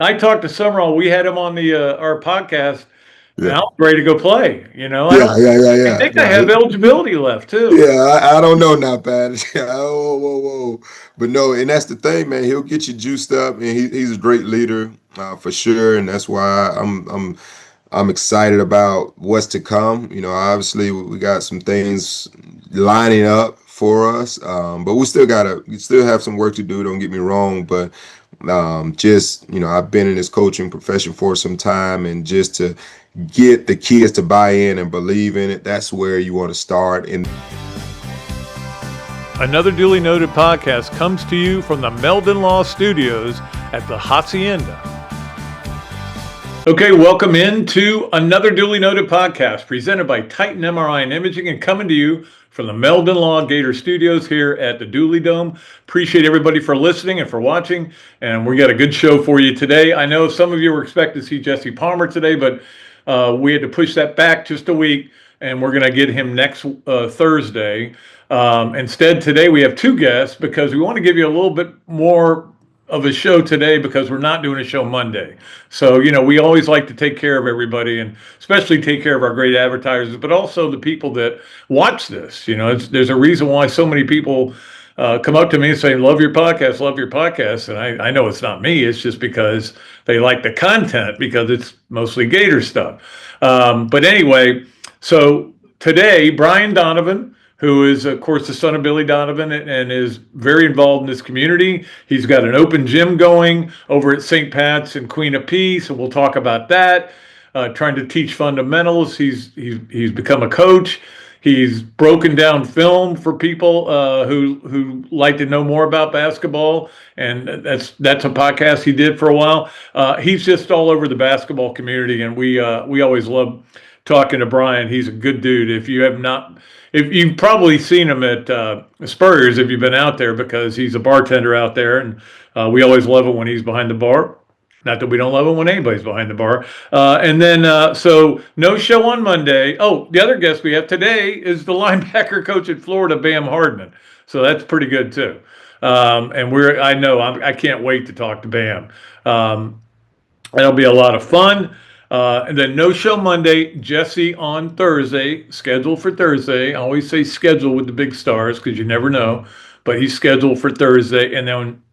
I talked to Summerall. We had him on the our podcast, and I Yeah, was ready to go play. yeah, yeah, yeah, I yeah. think I No, have eligibility left too. yeah. I don't know now, Pat. Whoa, whoa, whoa. But no, and that's the thing, man. He'll get you juiced up, and he's a great leader for sure. And that's why I'm excited about what's to come. Obviously we got some things lining up for us, but we still have some work to do. Don't get me wrong, but just I've been in this coaching profession for some time, and just to get the kids to buy in and believe in it, that's where you want to start. And Another duly noted podcast comes to you from the Meldon Law Studios at the Hacienda. Okay, welcome into another duly noted podcast presented by Titan MRI and Imaging and coming to you from the Meldon Law Gator Studios here at the Dooley Dome. Appreciate everybody for listening and for watching, and we got a good show for you today. I know some of you were expecting to see Jesse Palmer today, but we had to push that back just a week, and we're going to get him next Thursday. Instead, today we have two guests because we want to give you a little bit more of a show today because we're not doing a show Monday. So, we always like to take care of everybody and especially take care of our great advertisers, but also the people that watch this. There's a reason why so many people come up to me and say, love your podcast, love your podcast. And I know it's not me. It's just because they like the content because it's mostly Gator stuff. But anyway, so today, Bryan Donovan, who is, of course, the son of Billy Donovan and is very involved in this community. He's got an open gym going over at St. Pat's and Queen of Peace, and we'll talk about that. Trying to teach fundamentals. He's become a coach. He's broken down film for people who like to know more about basketball, and that's a podcast he did for a while. He's just all over the basketball community, and we always love talking to Bryan. He's a good dude. If you've probably seen him at Spurrier's, if you've been out there, because he's a bartender out there, and we always love it when he's behind the bar. Not that we don't love it when anybody's behind the bar. And then, so no show on Monday. Oh, the other guest we have today is the linebacker coach at Florida, Bam Hardmon. So that's pretty good too. And I can't wait to talk to Bam. That'll be a lot of fun. And then no show Monday, Jesse on Thursday, scheduled for Thursday. I always say schedule with the big stars because you never know, but he's scheduled for Thursday. And then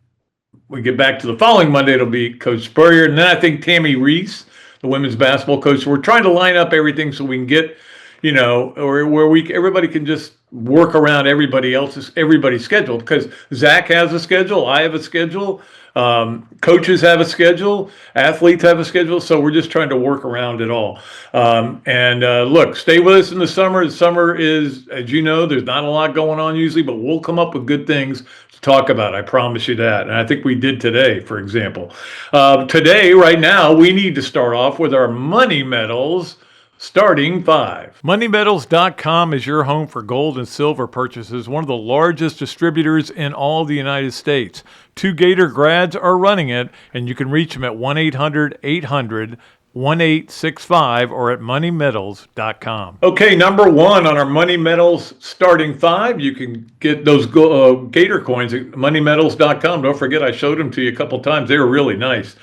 we get back to the following Monday, it'll be Coach Spurrier. And then I think Tammy Reese, the women's basketball coach. So we're trying to line up everything so we can get, or where everybody can just work around everybody's schedule, because Zach has a schedule, I have a schedule, coaches have a schedule, athletes have a schedule, so we're just trying to work around it all. And look, stay with us in the summer. The summer is, as you know, there's not a lot going on usually, but we'll come up with good things to talk about. I promise you that. And I think we did today, for example. Today, right now, we need to start off with our money medals. Starting five. MoneyMetals.com is your home for gold and silver purchases, one of the largest distributors in all the United States. Two Gator grads are running it, and you can reach them at 1-800-800-1865 or at MoneyMetals.com. Okay, number one on our Money Metals starting five. You can get those Gator coins at MoneyMetals.com. Don't forget, I showed them to you a couple times. They were really nice.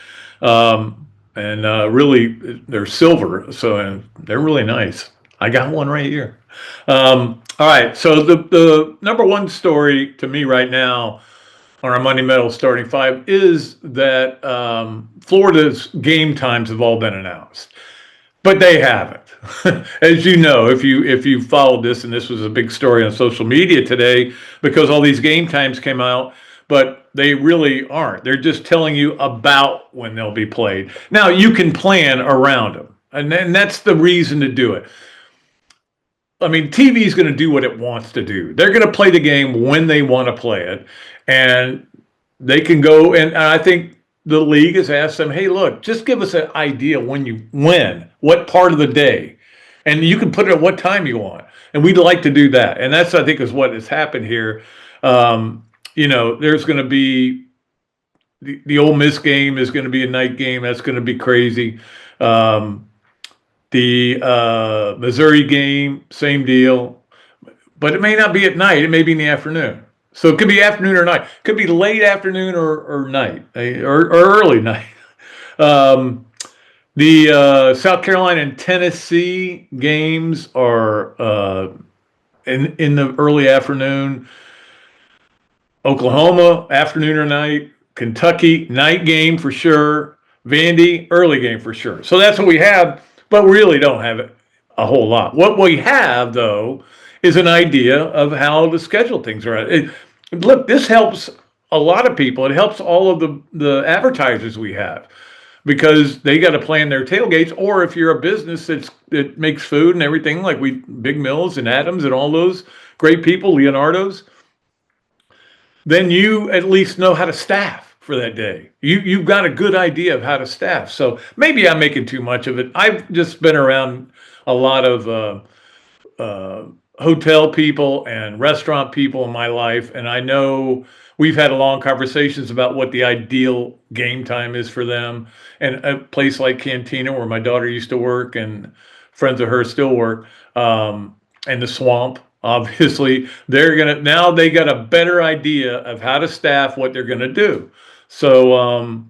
And really, they're silver, so they're really nice. I got one right here. All right, so the number one story to me right now on our Money Medal starting five is that Florida's game times have all been announced, but they haven't. As you know, if you followed this, and this was a big story on social media today because all these game times came out, but they really aren't. They're just telling you about when they'll be played. Now, you can plan around them, and that's the reason to do it. I mean, TV is going to do what it wants to do. They're going to play the game when they want to play it, and they can go, and I think the league has asked them, hey, look, just give us an idea what part of the day, and you can put it at what time you want, and we'd like to do that. And that's, I think, is what has happened here. There's going to be the Ole Miss game is going to be a night game. That's going to be crazy. The Missouri game, same deal. But it may not be at night. It may be in the afternoon. So it could be afternoon or night. It could be late afternoon or night or early night. Um, the South Carolina and Tennessee games are in the early afternoon. Oklahoma, afternoon or night. Kentucky, night game for sure. Vandy, early game for sure. So that's what we have, but we really don't have a whole lot. What we have, though, is an idea of how to schedule things around. Look, this helps a lot of people. It helps all of the advertisers we have because they got to plan their tailgates. Or if you're a business that makes food and everything, like Big Mills and Adams and all those great people, Leonardo's, then you at least know how to staff for that day. You've got a good idea of how to staff. So maybe I'm making too much of it. I've just been around a lot of hotel people and restaurant people in my life, and I know we've had long conversations about what the ideal game time is for them. And a place like Cantina, where my daughter used to work and friends of hers still work, and the Swamp, obviously, they got a better idea of how to staff what they're gonna do. So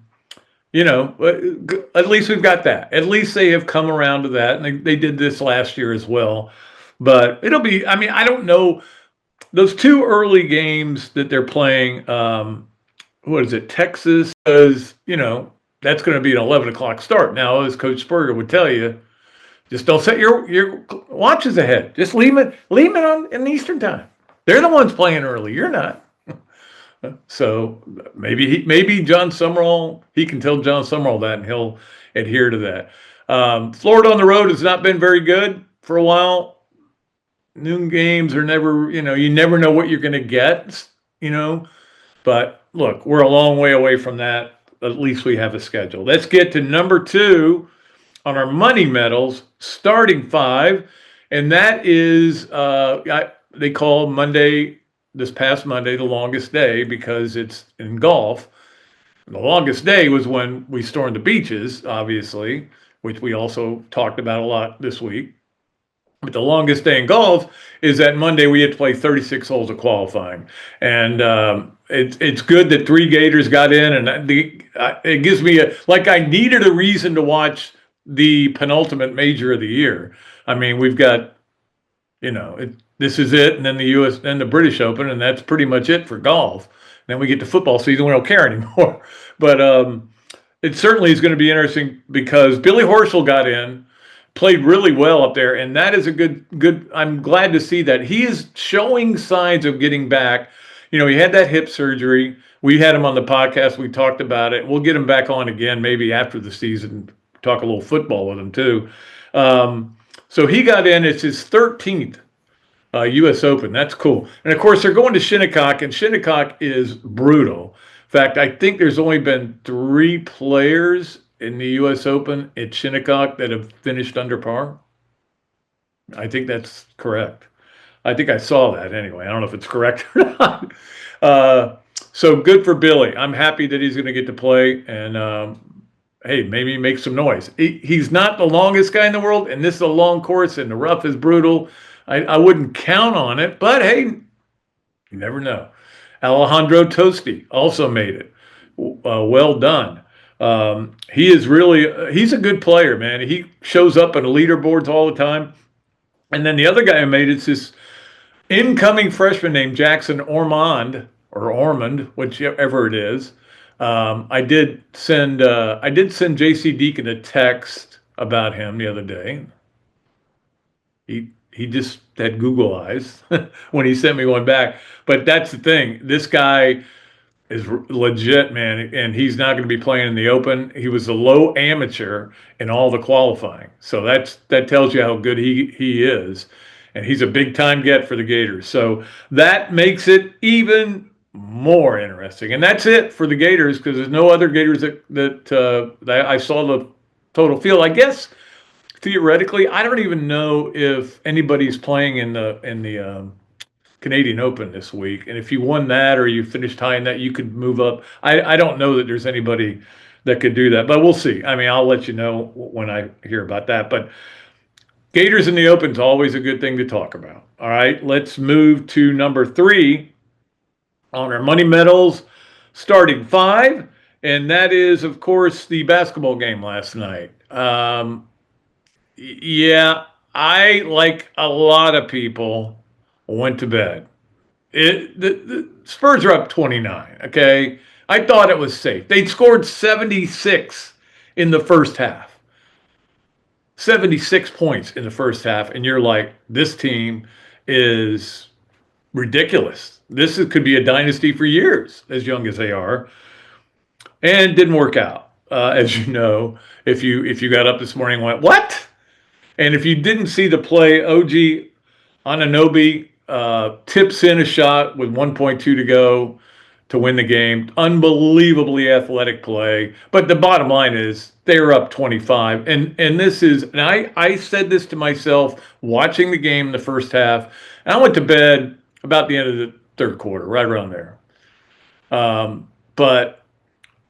at least we've got that. At least they have come around to that, and they did this last year as well. But it'll be, I mean, I don't know. Those two early games that they're playing, what is it, Texas, is, that's going to be an 11 o'clock start. Now, as Coach Spurrier would tell you, just don't set your watches ahead. Just leave it on in Eastern time. They're the ones playing early. You're not. So maybe John Summerall, he can tell John Summerall that, and he'll adhere to that. Florida on the road has not been very good for a while. Noon games are never, you never know what you're going to get, But look, we're a long way away from that. At least we have a schedule. Let's get to number 2 on our money medals, starting 5. And that is, they call this past Monday, the longest day because it's in golf. The longest day was when we stormed the beaches, obviously, which we also talked about a lot this week. But the longest day in golf is that Monday we had to play 36 holes of qualifying. And it's good that 3 Gators got in, and it gives me I needed a reason to watch the penultimate major of the year. I mean, we've got, this is it, and then the British Open, and that's pretty much it for golf. Then we get to football season, we don't care anymore. But it certainly is going to be interesting because Billy Horschel got in, played really well up there, and that is a good. I'm glad to see that he is showing signs of getting back. He had that hip surgery. We had him on the podcast. We talked about it. We'll get him back on again, maybe after the season, talk a little football with him too. So he got in. It's his 13th U.S. Open. That's cool. And of course, they're going to Shinnecock, and Shinnecock is brutal. In fact, I think there's only been 3 players in the U.S. Open at Shinnecock that have finished under par. I think that's correct. I think I saw that anyway. I don't know if it's correct or not. So good for Billy. I'm happy that he's going to get to play, and hey, maybe make some noise. He's not the longest guy in the world, and this is a long course, and the rough is brutal. I wouldn't count on it, but hey, you never know. Alejandro Tosti also made it. Well done. He's a good player, man. He shows up on the leaderboards all the time. And then the other guy who made it's this incoming freshman named Jackson Ormond, whichever it is. I did send JC Deacon a text about him the other day. He just had Google eyes when he sent me one back. But that's the thing. This guy is legit, man, and he's not going to be playing in the Open. He was a low amateur in all the qualifying, so that tells you how good he is, and he's a big time get for the Gators. So that makes it even more interesting, and that's it for the Gators because there's no other Gators that I saw the total field. I guess theoretically, I don't even know if anybody's playing in the Canadian Open this week. And if you won that or you finished high in that, you could move up. I don't know that there's anybody that could do that, but we'll see. I mean, I'll let you know when I hear about that. But Gators in the Open is always a good thing to talk about. All right, let's move to number 3 on our money medals, starting 5. and that is, of course, the basketball game last night. Yeah, I, like a lot of people, went to bed. The Spurs are up 29, okay? I thought it was safe. They'd scored 76 in the first half. 76 points in the first half, and you're like, this team is ridiculous. Could be a dynasty for years, as young as they are, and it didn't work out. As you know, if you got up this morning and went, what? And if you didn't see the play, OG Anunoby tips in a shot with 1.2 to go to win the game. Unbelievably athletic play. But the bottom line is they were up 25. And I said this to myself watching the game in the first half. And I went to bed about the end of the third quarter, right around there. But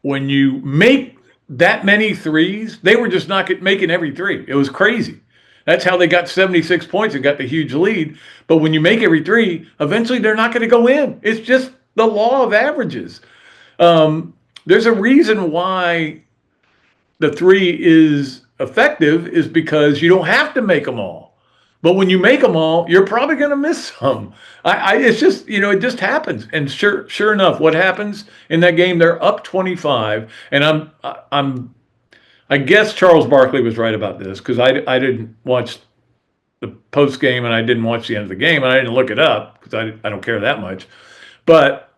when you make that many threes, they were just not making every three. It was crazy. That's how they got 76 points and got the huge lead. But when you make every three, eventually they're not going to go in. It's just the law of averages. There's a reason why the three is effective, is because you don't have to make them all. But when you make them all, you're probably going to miss some. It's just, it just happens. And sure enough, what happens in that game? They're up 25, and I guess Charles Barkley was right about this, because I didn't watch the post game and I didn't watch the end of the game, and I didn't look it up because I don't care that much. But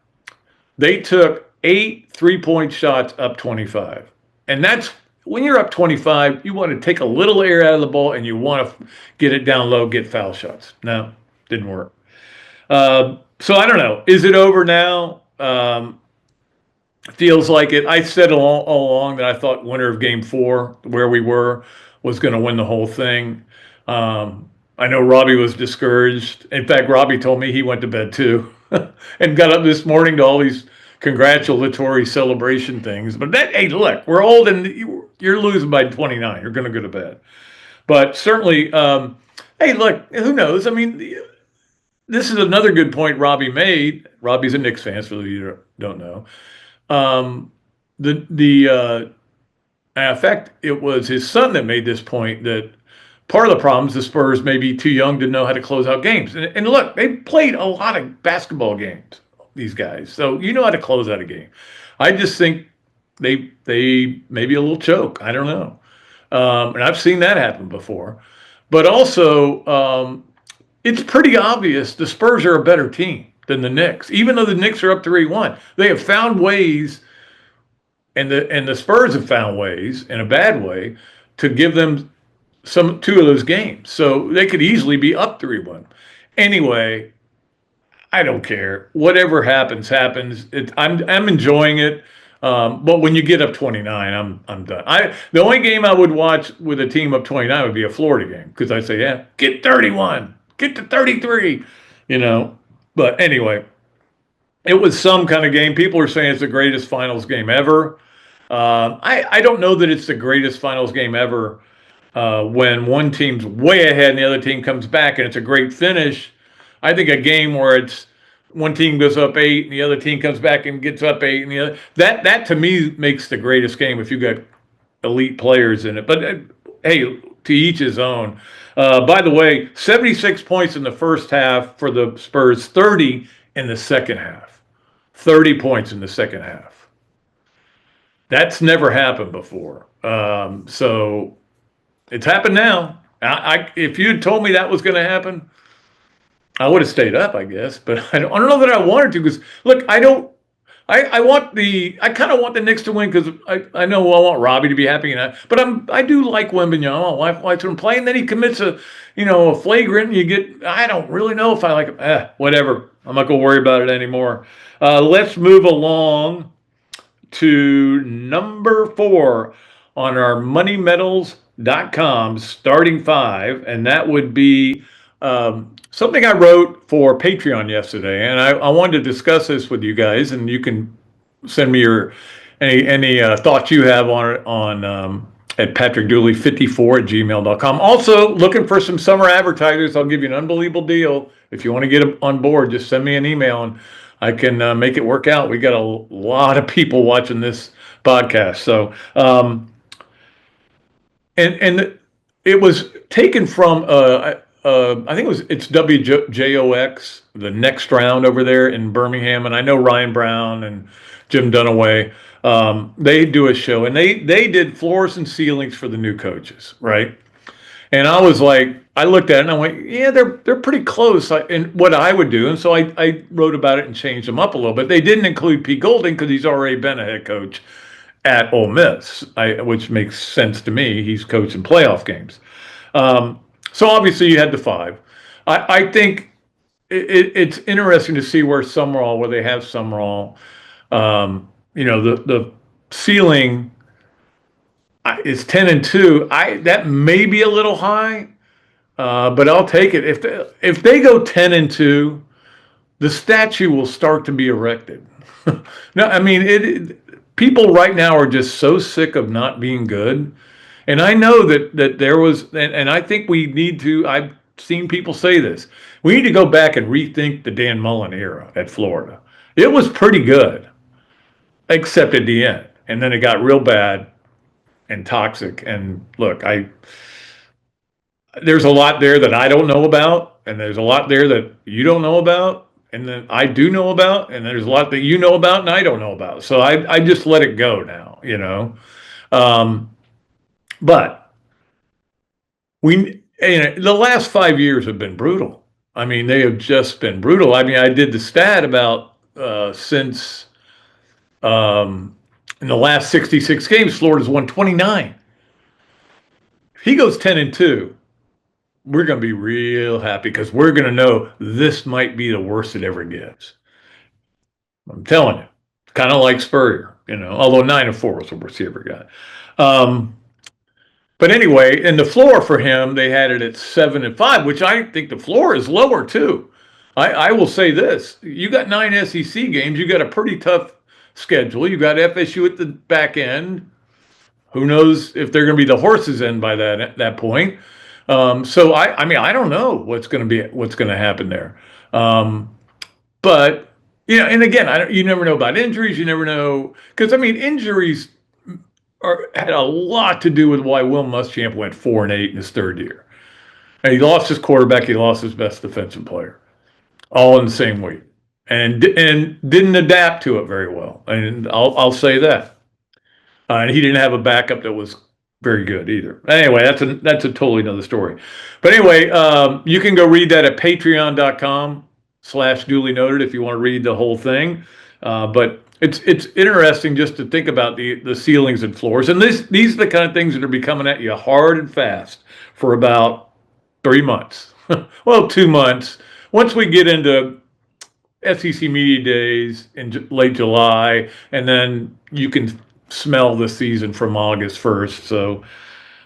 they took 8 3-point shots up 25, and that's when you're up 25, you want to take a little air out of the ball and you want to get it down low, get foul shots. No, didn't work. So I don't know. Is it over now? Feels like it. I said all along that I thought winner of Game 4, where we were, was going to win the whole thing. I know Robbie was discouraged. In fact, Robbie told me he went to bed too and got up this morning to all these congratulatory celebration things. But hey, look, we're old and you're losing by 29. You're going to go to bed. But certainly, hey, look, who knows? I mean, this is another good point Robbie made. Robbie's a Knicks fan, for those of you who don't know. In fact, it was his son that made this point, that part of the problem is the Spurs may be too young to know how to close out games. And look, they played a lot of basketball games, these guys. So you know how to close out a game. I just think they maybe a little choke. I don't know. And I've seen that happen before. But also, it's pretty obvious the Spurs are a better team than the Knicks. Even though the Knicks are up 3-1, they have found ways, and the Spurs have found ways, in a bad way, to give them two of those games. So they could easily be up 3-1. Anyway, I don't care. Whatever happens, happens. I'm enjoying it. But when you get up 29, I'm done. The only game I would watch with a team up 29 would be a Florida game, because I say, yeah, get 31, get to 33, But anyway, it was some kind of game. People are saying it's the greatest finals game ever. I don't know that it's the greatest finals game ever when one team's way ahead and the other team comes back and it's a great finish. I think a game where it's one team goes up 8 and the other team comes back and gets up 8 and the other, that to me makes the greatest game if you got elite players in it. But hey, to each his own. By the way, 76 points in the first half for the Spurs, 30 in the second half. 30 points in the second half. That's never happened before. So it's happened now. If you had told me that was going to happen, I would have stayed up, I guess. But I don't know that I wanted to, because look, I kind of want the Knicks to win, because I know I want Robbie to be happy, but I do like Wembanyama. I like him play, and then he commits a flagrant, and I don't really know if I like him. Whatever. I'm not going to worry about it anymore. Let's move along to number 4 on our MoneyMetals.com starting 5, and that would be something I wrote for Patreon yesterday, and I wanted to discuss this with you guys, and you can send me any thoughts you have on at patrickdooley54@gmail.com. Also, looking for some summer advertisers. I'll give you an unbelievable deal. If you want to get on board, just send me an email, and I can make it work out. We got a lot of people watching this podcast. So, and it was taken from I think it's WJOX, the next round over there in Birmingham, and I know Ryan Brown and Jim Dunaway. They do a show, and they did floors and ceilings for the new coaches, right? And I was like, I looked at it and I went, yeah, they're pretty close in what I would do. And so I wrote about it and changed them up a little bit. They didn't include Pete Golding because he's already been a head coach at Ole Miss, which makes sense to me. He's coaching playoff games. So obviously you had the five. I think it's interesting to see where they have Summerall. The ceiling is 10-2. That may be a little high, but I'll take it. If they go 10-2, the statue will start to be erected. No, I mean people right now are just so sick of not being good. And I know that there was, and I think we need to, I've seen people say this, we need to go back and rethink the Dan Mullen era at Florida. It was pretty good, except at the end. And then it got real bad and toxic. And look, there's a lot there that I don't know about, and there's a lot there that you don't know about, and then I do know about, and there's a lot that you know about and I don't know about. So I just let it go now, But the last 5 years have been brutal. I mean, they have just been brutal. I mean, I did the stat about since in the last 66 games, Florida's won 29. If he goes 10-2, we're going to be real happy because we're going to know this might be the worst it ever gets. I'm telling you, kind of like Spurrier, although 9-4 was the worst he ever got. But anyway, in the floor for him, they had it at 7-5, which I think the floor is lower too. I will say this: you got 9 SEC games, you got a pretty tough schedule. You got FSU at the back end. Who knows if they're going to be the horses in by that point? So I don't know what's going to happen there. But and again, you never know about injuries. You never know because injuries had a lot to do with why Will Muschamp went 4-8 in his third year. And he lost his quarterback. He lost his best defensive player, all in the same week, and didn't adapt to it very well. And I'll say that. And he didn't have a backup that was very good either. Anyway, that's a totally another story. But anyway, you can go read that at patreon.com/Dooley Noted if you want to read the whole thing. But it's interesting just to think about the ceilings and floors. And these are the kind of things that are be coming at you hard and fast for about 3 months. Well, 2 months. Once we get into SEC Media Days in late July, and then you can smell the season from August 1st. So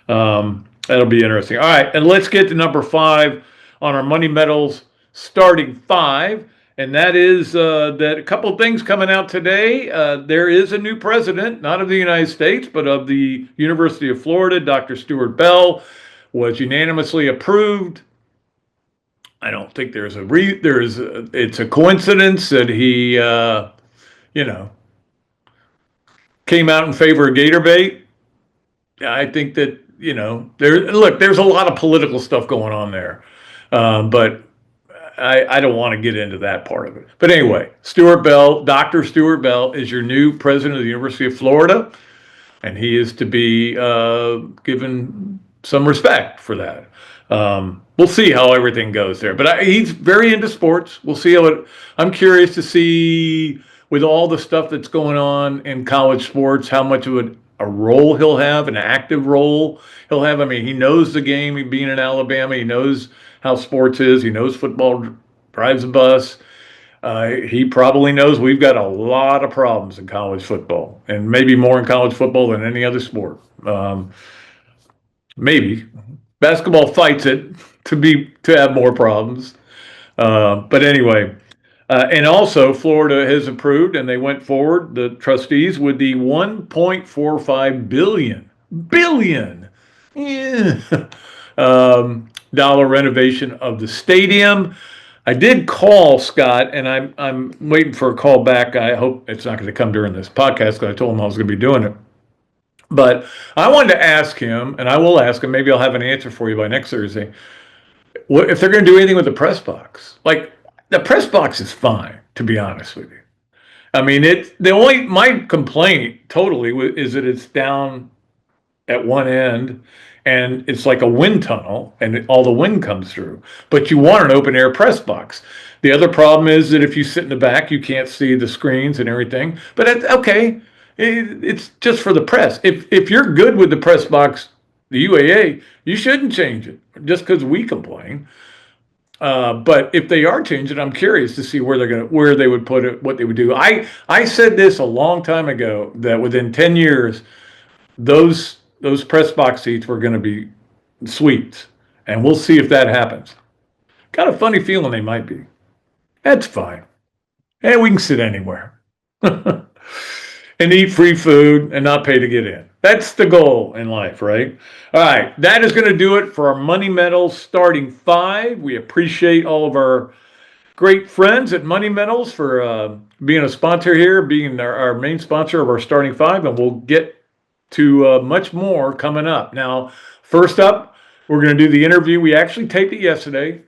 that'll be interesting. All right, and let's get to number 5 on our Money Medals starting 5. And that is that a couple of things coming out today. There is a new president, not of the United States, but of the University of Florida. Dr. Stuart Bell was unanimously approved. I don't think it's a coincidence that he, came out in favor of Gator bait. I think that, there's a lot of political stuff going on there. But I don't want to get into that part of it. But anyway, Dr. Stuart Bell is your new president of the University of Florida, and he is to be given some respect for that. We'll see how everything goes there. But he's very into sports. We'll see I'm curious to see, with all the stuff that's going on in college sports, how much of a role he'll have, an active role he'll have. He knows the game, being in Alabama. He knows how sports is. He knows football drives a bus. He probably knows we've got a lot of problems in college football, and maybe more in college football than any other sport. Maybe basketball fights it to have more problems. But anyway, and also Florida has approved, and they went forward, the trustees, with the $1.45 billion dollar renovation of the stadium. I did call Scott, and I'm waiting for a call back. I hope it's not going to come during this podcast because I told him I was going to be doing it. But I wanted to ask him, and I will ask him. Maybe I'll have an answer for you by next Thursday. What if they're going to do anything with the press box? Like the press box is fine, to be honest with you. I mean, my complaint totally is that it's down at one end and it's like a wind tunnel and all the wind comes through. But you want an open air press box. The other problem is that if you sit in the back, you can't see the screens and everything. But okay, it's just for the press. If you're good with the press box, the UAA, you shouldn't change it just because we complain. But if they are changing, I'm curious to see where they would put it, what they would do. I said this a long time ago that within 10 years, those press box seats were going to be suites, and we'll see if that happens. Got a funny feeling they might be. That's fine. And we can sit anywhere and eat free food and not pay to get in. That's the goal in life, right? All right, that is going to do it for our Money Metals starting five. We appreciate all of our great friends at Money Metals for being a sponsor here, being our main sponsor of our starting five, and we'll get to much more coming up. Now, first up, we're going to do the interview. We actually taped it yesterday.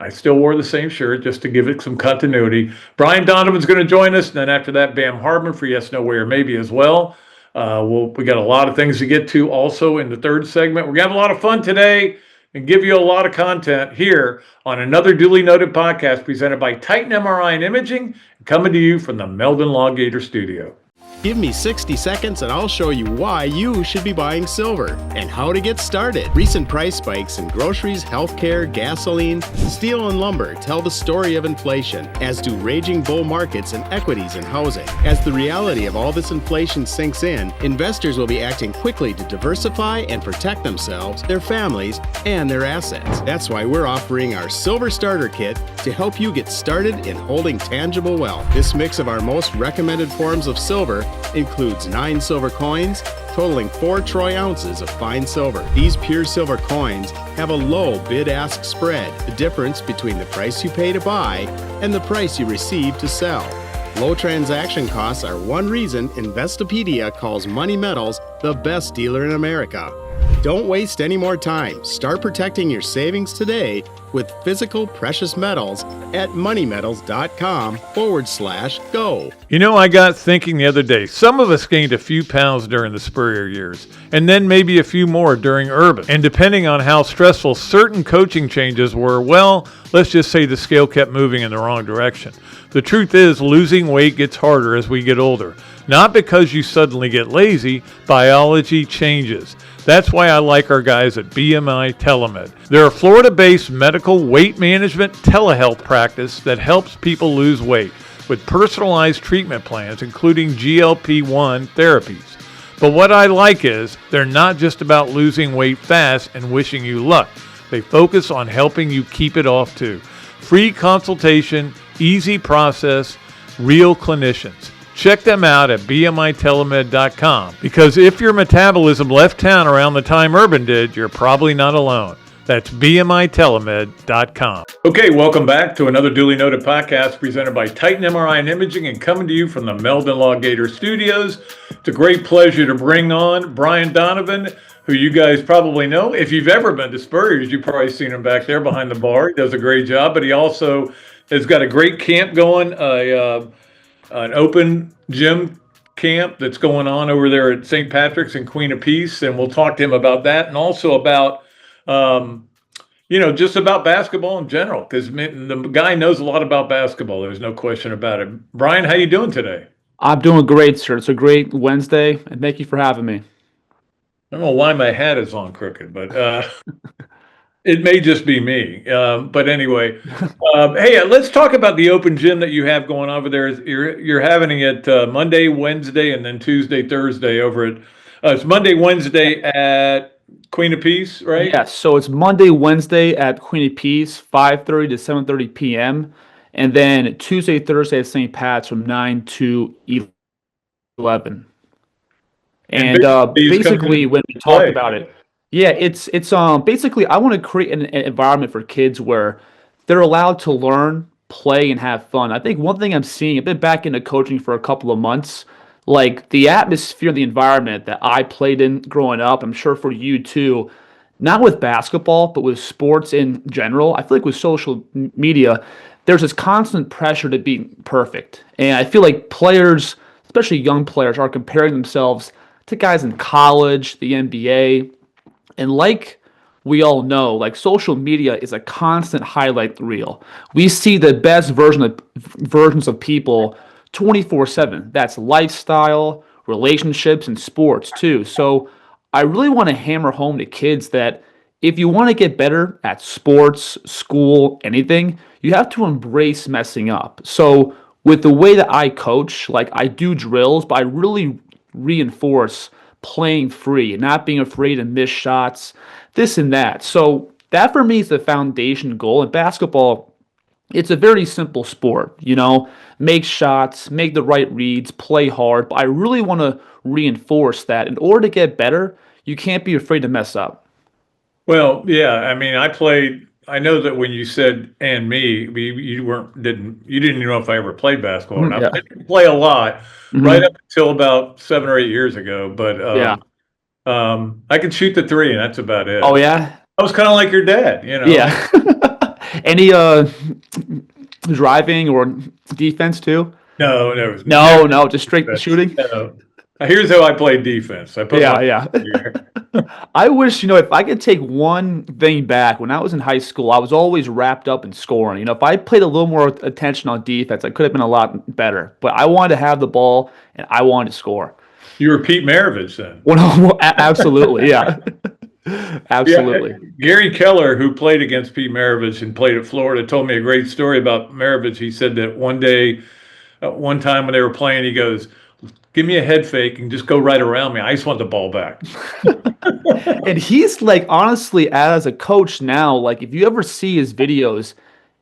I still wore the same shirt just to give it some continuity. Bryan Donovan's going to join us, and then after that, Bam Hardmon for Yes, No Way, or Maybe as well. We got a lot of things to get to also in the third segment. We're going to have a lot of fun today and give you a lot of content here on another duly noted podcast presented by Titan MRI and Imaging, coming to you from the Meldon Law Gator studio. Give me 60 seconds and I'll show you why you should be buying silver and how to get started. Recent price spikes in groceries, healthcare, gasoline, steel, and lumber tell the story of inflation, as do raging bull markets in equities and housing. As the reality of all this inflation sinks in, investors will be acting quickly to diversify and protect themselves, their families, and their assets. That's why we're offering our Silver Starter Kit to help you get started in holding tangible wealth. This mix of our most recommended forms of silver includes 9 silver coins, totaling 4 troy ounces of fine silver. These pure silver coins have a low bid-ask spread, the difference between the price you pay to buy and the price you receive to sell. Low transaction costs are one reason Investopedia calls Money Metals the best dealer in America. Don't waste any more time. Start protecting your savings today with physical precious metals at moneymetals.com/go. You know, I got thinking the other day, some of us gained a few pounds during the Spurrier years, and then maybe a few more during Urban. And depending on how stressful certain coaching changes were, well, let's just say the scale kept moving in the wrong direction. The truth is, losing weight gets harder as we get older. Not because you suddenly get lazy, biology changes. That's why I like our guys at BMI TeleMed. They're a Florida-based medical weight management telehealth practice that helps people lose weight with personalized treatment plans, including GLP-1 therapies. But what I like is they're not just about losing weight fast and wishing you luck. They focus on helping you keep it off too. Free consultation, easy process, real clinicians. Check them out at bmitelemed.com, because if your metabolism left town around the time Urban did, you're probably not alone. That's bmitelemed.com. Okay, welcome back to another duly noted podcast presented by Titan MRI and Imaging and coming to you from the Meldon Law Gator studios. It's a great pleasure to bring on Bryan Donovan, who you guys probably know. If you've ever been to Spurrier's, you've probably seen him back there behind the bar. He does a great job, but he also has got a great camp going, an open gym camp that's going on over there at St. Patrick's and Queen of Peace, and we'll talk to him about that and also about, just about basketball in general, because the guy knows a lot about basketball. There's no question about it. Bryan, how you doing today? I'm doing great, sir. It's a great Wednesday, and thank you for having me. I don't know why my hat is on crooked, but it may just be me. But anyway, hey, let's talk about the open gym that you have going over there. You're having it Monday, Wednesday, and then Tuesday, Thursday over at it's Monday, Wednesday at Queen of Peace, right? Yes, so it's Monday, Wednesday at Queen of Peace, 5:30 to 7:30 p.m., and then Tuesday, Thursday at St. Pat's from 9 to 11. And basically, when we talked about it, yeah, it's basically I want to create an environment for kids where they're allowed to learn, play, and have fun. I think one thing I'm seeing, I've been back into coaching for a couple of months, like the atmosphere, the environment that I played in growing up, I'm sure for you too, not with basketball, but with sports in general. I feel like with social media, there's this constant pressure to be perfect. And I feel like players, especially young players, are comparing themselves to guys in college, the NBA. And like we all know, like social media is a constant highlight reel. We see the best versions of people 24/7. That's lifestyle, relationships, and sports too. So I really want to hammer home to kids that if you want to get better at sports, school, anything, you have to embrace messing up. So with the way that I coach, like I do drills, but I really reinforce playing free and not being afraid to miss shots, this and that. So that for me is the foundation goal. In basketball, it's a very simple sport, make shots, make the right reads, play hard. But I really want to reinforce that in order to get better, you can't be afraid to mess up. Well, yeah. I mean, I played. I know that when you said "and me," you didn't even know if I ever played basketball. And I Yeah. didn't play a lot right Mhm. up until about 7 or 8 years ago. But Yeah. I could shoot the three, and that's about Oh it. yeah. I was kind of like your dad. Yeah. Any driving or defense too? No, there was never No, no, just straight defense. shooting. No. Here's how I played defense. I put my Yeah. here. I wish, if I could take one thing back, when I was in high school, I was always wrapped up in scoring. If I played a little more attention on defense, I could have been a lot better. But I wanted to have the ball and I wanted to score. You were Pete Maravich then. Well, absolutely, yeah. Absolutely. Yeah, Gary Keller, who played against Pete Maravich and played at Florida, told me a great story about Maravich. He said that one time when they were playing, he goes, "Give me a head fake and just go right around me. I just want the ball back." And he's like, honestly, as a coach now, like if you ever see his videos,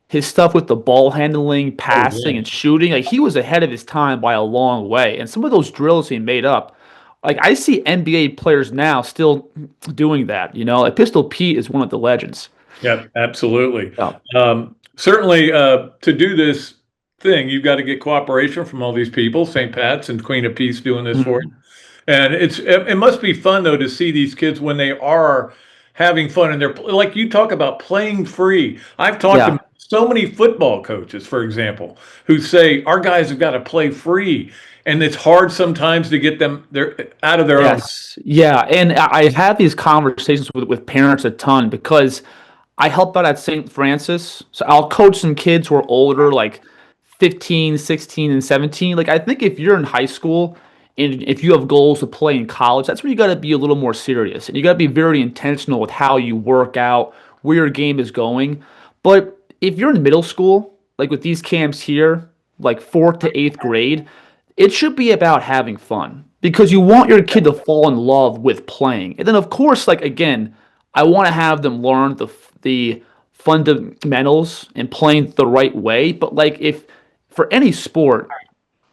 his stuff with the ball handling, passing, yeah. and shooting, like he was ahead of his time by a long way. And some of those drills he made up, like I see NBA players now still doing that. Like Pistol Pete is one of the legends. Yeah, absolutely. Yeah. Certainly, to do this thing, you've got to get cooperation from all these people, St. Pat's and Queen of Peace doing this for you. Mhm. And it must be fun though to see these kids when they are having fun and they're like you talk about playing free. I've talked Yeah. to so many football coaches, for example, who say our guys have got to play free, and it's hard sometimes to get them out of their own. Yes. Yeah. And I have these conversations with parents a ton because I help out at St. Francis. So I'll coach some kids who are older, like 15, 16, and 17. Like I think if you're in high school and if you have goals to play in college, that's where you got to be a little more serious. And you got to be very intentional with how you work out, where your game is going. But if you're in middle school, like with these camps here, like fourth to eighth grade, it should be about having fun because you want your kid to fall in love with playing. And then, of course, like again, I want to have them learn the fundamentals and playing the right way. But like if for any sport,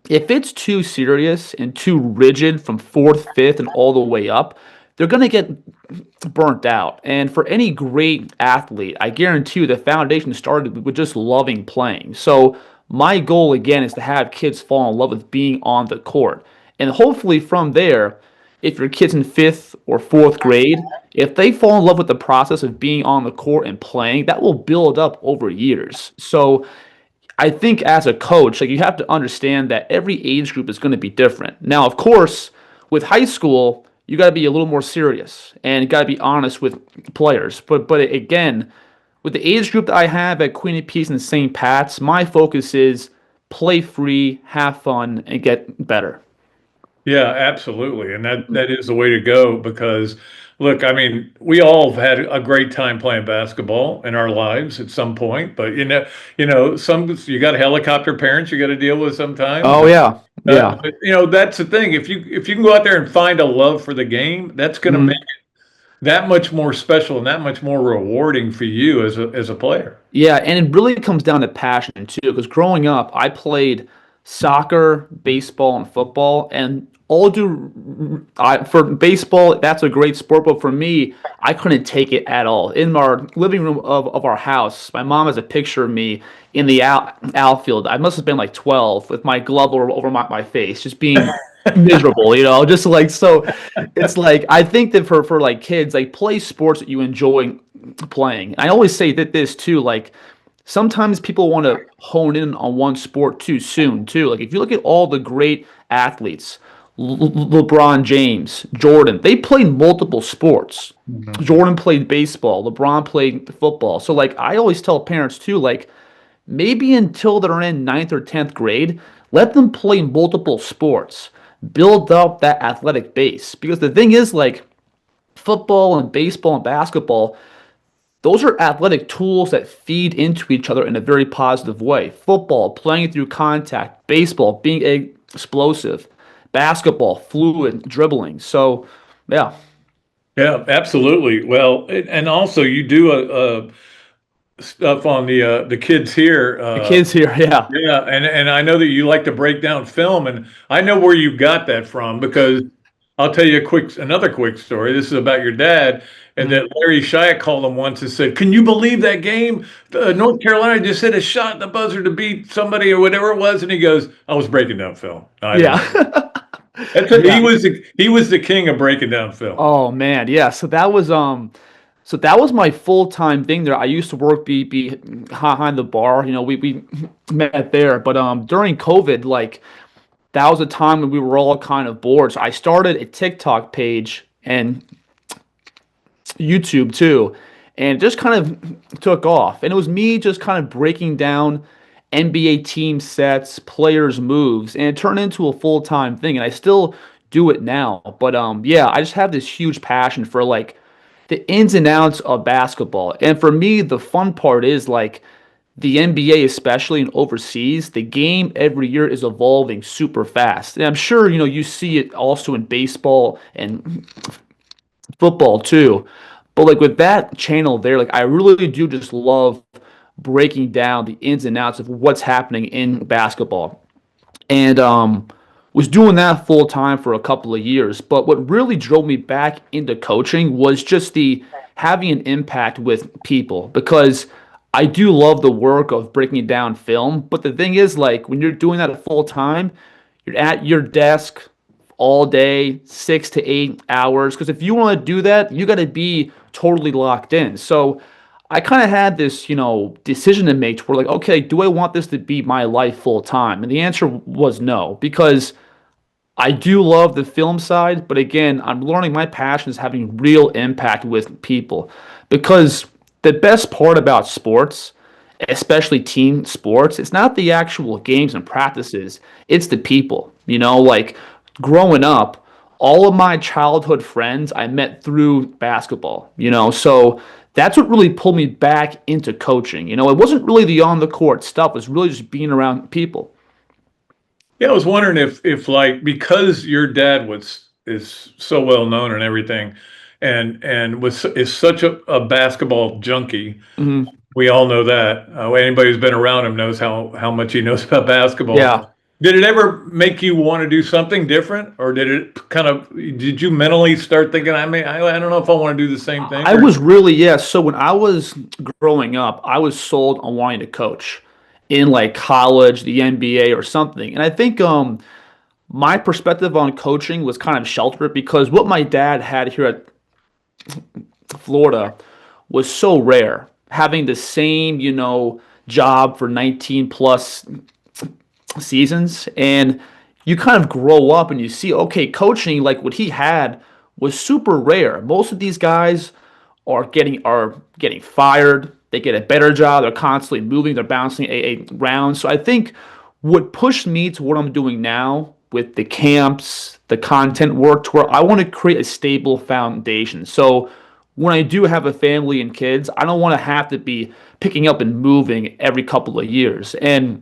if it's too serious and too rigid from fourth, fifth, and all the way up, they're going to get burnt out. And for any great athlete, I guarantee you the foundation started with just loving playing. So my goal again is to have kids fall in love with being on the court. And hopefully from there, if your kid's in fifth or fourth grade, if they fall in love with the process of being on the court and playing, that will build up over years. So I think as a coach, like you have to understand that every age group is going to be different. Now, of course, with high school, you got to be a little more serious and you got to be honest with players. But again, with the age group that I have at Queen of Peace and St. Pat's, my focus is play free, have fun, and get better. Yeah, absolutely. And that is the way to go because look, I mean, we all have had a great time playing basketball in our lives at some point, but some you got helicopter parents you got to deal with sometimes. Oh yeah, yeah. But, that's the thing. If you can go out there and find a love for the game, that's going to Mhm. make it that much more special and that much more rewarding for you as a player. Yeah, and it really comes down to passion too. Because growing up, I played soccer, baseball, and football. And for baseball, that's a great sport. But for me, I couldn't take it at all. In our living room of our house, my mom has a picture of me in the outfield. I must have been like 12 with my glove over my face, just being miserable, just like, so it's like, I think that for like kids, like, play sports that you enjoy playing. I always say that this too, like, sometimes people want to hone in on one sport too soon too. Like, if you look at all the great athletes, LeBron James, Jordan, they played multiple sports. Jordan played baseball, LeBron played football. So like, I always tell parents too, like, maybe until they're in ninth or 10th grade, let them play multiple sports, build up that athletic base. Because the thing is, like, football and baseball and basketball, those are athletic tools that feed into each other in a very positive way. Football, playing through contact; baseball, being explosive; basketball, fluid dribbling. So, yeah. Yeah, absolutely. Well, and also you do a stuff on the kids here. The kids here, yeah. Yeah, and I know that you like to break down film, and I know where you got that from, because I'll tell you another quick story. This is about your dad, and that Larry Shyatt called him once and said, "Can you believe that game? North Carolina just hit a shot at the buzzer to beat somebody or whatever it was," and he goes, "I was breaking down film." Yeah. He was the king of breaking down film. Oh man, yeah. So that was my full-time thing there. I used to work behind the bar. We met there, but during COVID, like, that was a time when we were all kind of bored. So I started a TikTok page and YouTube too, and it just kind of took off. And it was me just kind of breaking down NBA team sets, players' moves, and it turned into a full-time thing. And I still do it now. But yeah, I just have this huge passion for, like, the ins and outs of basketball. And for me, the fun part is, like, the NBA, especially and overseas, the game every year is evolving super fast. And I'm sure, you see it also in baseball and football too. But like, with that channel there, like, I really do just love breaking down the ins and outs of what's happening in basketball. And was doing that full time for a couple of years. But what really drove me back into coaching was just the having an impact with people, because I do love the work of breaking down film. But the thing is, like, when you're doing that full time, you're at your desk all day, 6 to 8 hours. Because if you want to do that, you got to be totally locked in. So I kind of had this, decision to make, where, like, okay, do I want this to be my life full time? And the answer was no, because I do love the film side, but again, I'm learning my passion is having real impact with people. Because the best part about sports, especially team sports, it's not the actual games and practices, it's the people. Like, growing up, all of my childhood friends I met through basketball, so that's what really pulled me back into coaching. It wasn't really the on the court stuff, it was really just being around people. Yeah, I was wondering if like, because your dad is so well known and everything, and is such a basketball junkie. Mhm. We all know that. Anybody who's been around him knows how much he knows about basketball. Yeah. Did it ever make you want to do something different, or did you mentally start thinking, I don't know if I want to do the same thing? I was really, yeah. So when I was growing up, I was sold on wanting to coach in, like, college, the NBA or something. And I think my perspective on coaching was kind of sheltered, because what my dad had here at Florida was so rare. Having the same, job for 19 plus seasons, and you kind of grow up and you see, okay, coaching, like what he had, was super rare. Most of these guys are getting fired. They get a better job. They're constantly moving. They're bouncing around. So I think what pushed me to what I'm doing now with the camps, the content work, to where I want to create a stable foundation. So when I do have a family and kids, I don't want to have to be picking up and moving every couple of years. And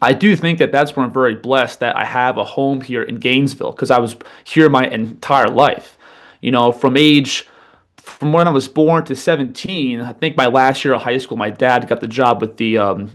I do think that that's where I'm very blessed that I have a home here in Gainesville, because I was here my entire life. From when I was born to 17, I think my last year of high school, my dad got the job with the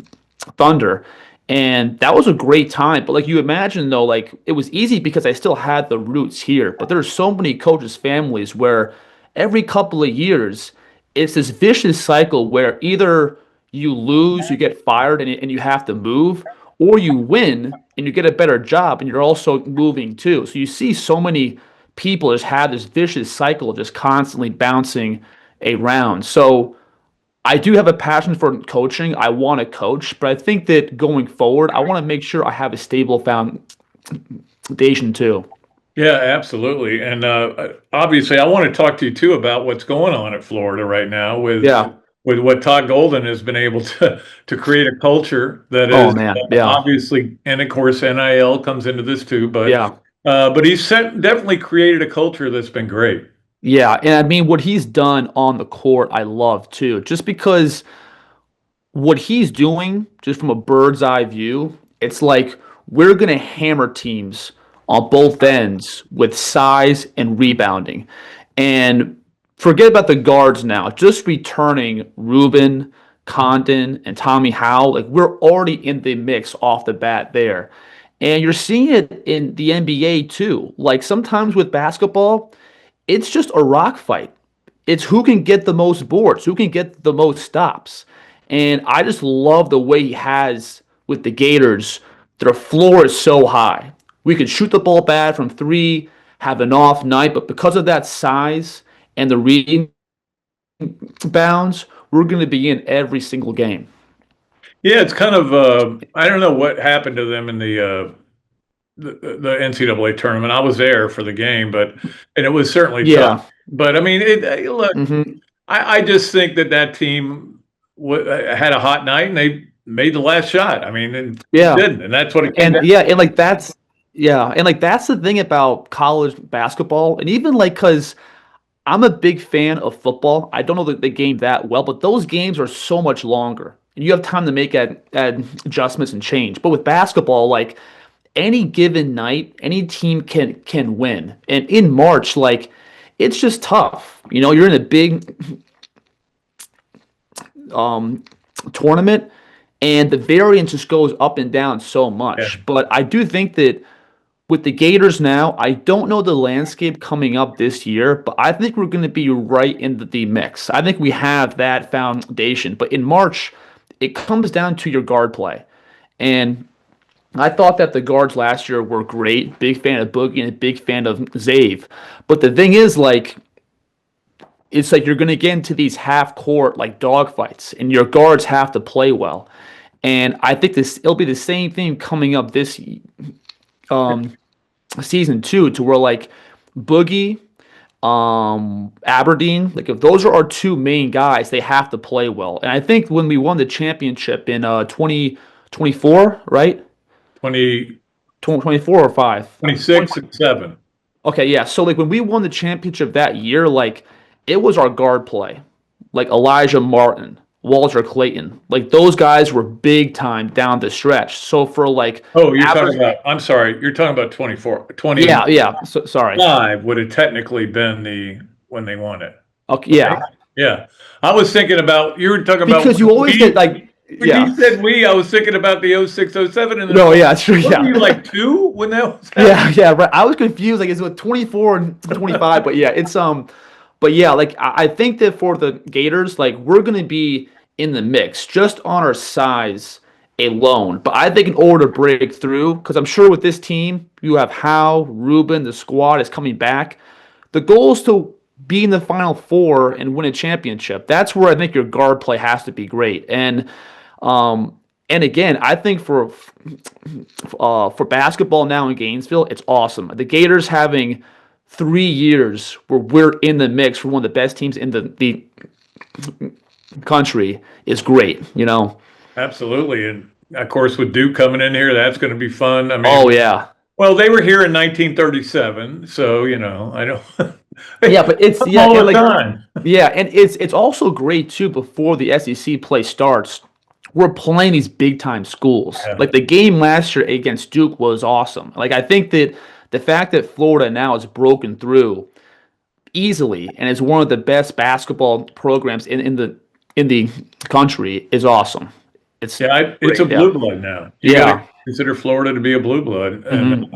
Thunder. And that was a great time. But like you imagine though, like it was easy because I still had the roots here. But there's so many coaches' families where every couple of years it's this vicious cycle where either you lose, you get fired, and you have to move, or you win and you get a better job and you're also moving too. So you see so many people just have this vicious cycle of just constantly bouncing around. So I do have a passion for coaching. I want to coach, but I think that going forward, I want to make sure I have a stable foundation too. Yeah, absolutely. And obviously, I want to talk to you too about what's going on at Florida right now Yeah. with what Todd Golden has been able to create a culture that Oh is man. Yeah. obviously, and of course, NIL comes into this too. Yeah. But he's definitely created a culture that's been great. Yeah. And I mean, what he's done on the court, I love too, just because what he's doing, just from a bird's eye view, it's like we're going to hammer teams on both ends with size and rebounding. And forget about the guards now. Just returning Ruben, Condon, and Tommy Howell, like we're already in the mix off the bat there. And you're seeing it in the NBA too. Like sometimes with basketball, it's just a rock fight. It's who can get the most boards, who can get the most stops. And I just love the way he has with the Gators. Their floor is so high. We could shoot the ball bad from three, have an off night, but because of that size and the rebounds, we're going to be in every single game. Yeah, it's kind of I don't know what happened to them in the NCAA tournament. I was there for the game, and it was certainly Yeah. tough. But I mean, look, hmm I just think that team had a hot night and they made the last shot. I mean, and Yeah. didn't, and that's what it came down. And like that's the thing about college basketball, and even like because I'm a big fan of football. I don't know the game that well, but those games are so much longer, and you have time to make adjustments and change. But with basketball, like any given night, any team can win. And in March, like it's just tough. You know, you're in a big tournament, and the variance just goes up and down so much. Yeah. But I do think that with the Gators now, I don't know the landscape coming up this year, but I think we're going to be right in the mix. I think we have that foundation. But in March, it comes down to your guard play. And I thought that the guards last year were great. Big fan of Boogie and a big fan of Zave. But the thing is, like, it's like you're going to get into these half-court, like, dogfights, and your guards have to play well. And I think it'll be the same thing coming up this season too, to where like Boogie, Aberdeen, like if those are our two main guys, they have to play well. And I think when we won the championship in 2024, right? 24 or 5? 26 and 7. Okay, yeah. So like when we won the championship that year, like it was our guard play, like Elijah Martin, Walter Clayton, like those guys were big time down the stretch. So for like, Oh, I'm sorry, you're talking about 24, 25 yeah. So, sorry. would have technically been when they won it. Okay, yeah. Yeah. I was thinking about, you were talking about. Because you always get like, When yeah. you said I was thinking about the 06, 07. And No, yeah, true. what Yeah. were you like 2 when that was happening? Yeah, right. I was confused. Like, it's with 24 and 25, but yeah, it's but yeah, like I think that for the Gators, like we're gonna be in the mix just on our size alone. But I think in order to break through, because I'm sure with this team, you have Howe, Ruben, the squad is coming back. The goal is to be in the Final Four and win a championship. That's where I think your guard play has to be great. And again, I think for basketball now in Gainesville, it's awesome. The Gators having 3 years where we're in the mix for one of the best teams in the country is great, you know? Absolutely. And of course, with Duke coming in here, that's going to be fun. I mean, Oh, yeah. well, they were here in 1937, so I don't. Yeah, but it's all the like time. yeah, and it's also great too. Before the SEC play starts, we're playing these big time schools. Yeah. Like the game last year against Duke was awesome. Like I think that the fact that Florida now has broken through easily and is one of the best basketball programs in the country is awesome. It's it's a great. blue blood now. You got to consider Florida to be a blue blood, and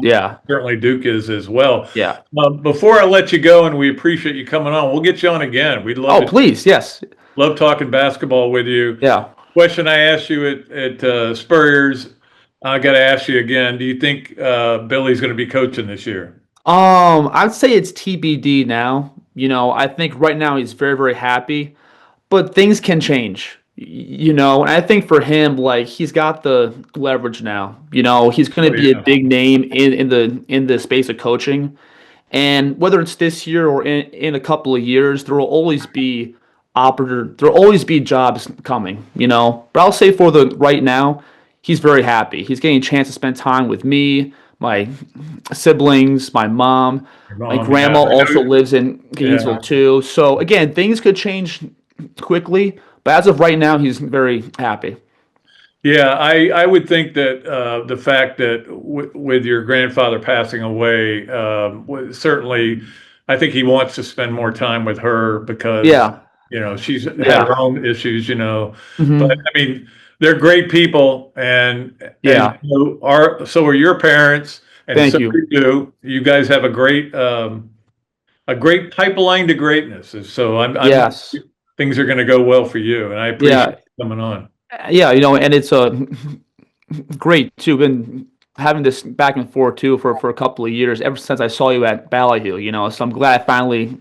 certainly Duke is as well. Yeah. Before I let you go, and we appreciate you coming on, we'll get you on again. We'd love to. Please, yes. Love talking basketball with you. Yeah. Question I asked you at Spurriers, I got to ask you again. Do you think Billy's going to be coaching this year? I'd say it's TBD now. I think right now he's very, very happy, but things can change. And I think for him, like, he's got the leverage now. He's going to be a big name in the space of coaching, and whether it's this year or in a couple of years, there will always be jobs coming. But I'll say for the right now, he's very happy. He's getting a chance to spend time with me, my siblings, my mom. My grandma also lives in Gainesville too. So again, things could change quickly, but as of right now, he's very happy. Yeah, I would think that the fact that with your grandfather passing away, certainly, I think he wants to spend more time with her because she's had her own issues. But I mean, they're great people, and so are your parents, and Thank so you. you guys have a great pipeline to greatness. So I'm things are going to go well for you, and I appreciate you coming on. Yeah, and it's great too. Been having this back and forth too for a couple of years, ever since I saw you at Ballyhoo. So I'm glad I finally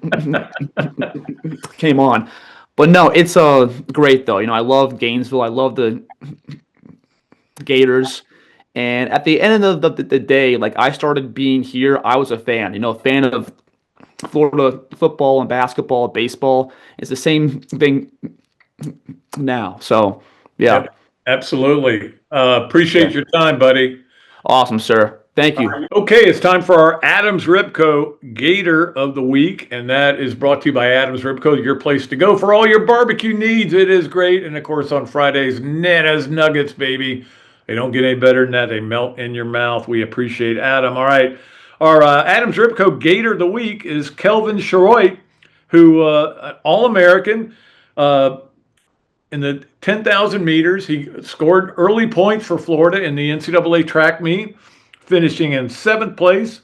came on. But no, it's great though. I love Gainesville. I love the Gators. And at the end of the day, like, I started being here, I was a fan. A fan of Florida football and basketball, baseball. It's the same thing now. So yeah. Absolutely. Appreciate your time, buddy. Awesome, sir. Thank you. Okay, it's time for our Adams Ribco Gator of the Week, and that is brought to you by Adams Ribco, your place to go for all your barbecue needs. It is great. And of course, on Fridays, Nana's Nuggets, baby. They don't get any better than that. They melt in your mouth. We appreciate Adam. All right. Our Adams Ribco Gator of the Week is Kelvin Sheroy, who All-American in the 10,000 meters. He scored early points for Florida in the NCAA track meet, finishing in 7th place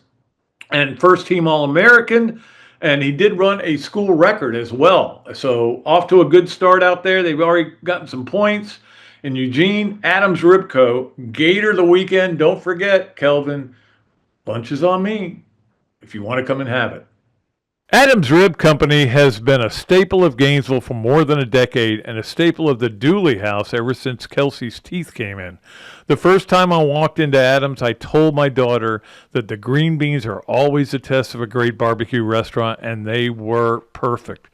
and first team All-American. And he did run a school record as well. So off to a good start out there. They've already gotten some points. In Eugene, Adams Ribco, Gator of the weekend. Don't forget, Kelvin, lunch is on me if you want to come and have it. Adams Rib Company has been a staple of Gainesville for more than a decade and a staple of the Dooley house ever since Kelsey's teeth came in. The first time I walked into Adams, I told my daughter that the green beans are always a test of a great barbecue restaurant, and they were perfect.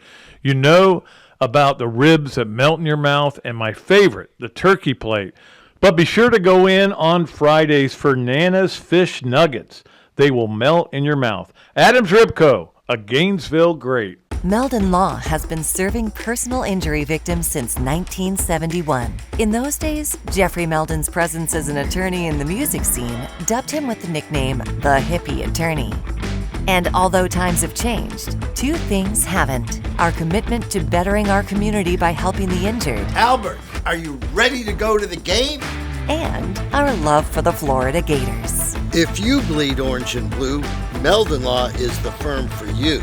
About the ribs that melt in your mouth, and my favorite, the turkey plate. But be sure to go in on Fridays for Nana's Fish Nuggets. They will melt in your mouth. Adams Ribco, a Gainesville great. Meldon Law has been serving personal injury victims since 1971. In those days, Jeffrey Meldon's presence as an attorney in the music scene dubbed him with the nickname the Hippie Attorney. And although times have changed, two things haven't: our commitment to bettering our community by helping the injured, Albert, are you ready to go to the game? And our love for the Florida Gators. If you bleed orange and blue, Meldon Law is the firm for you.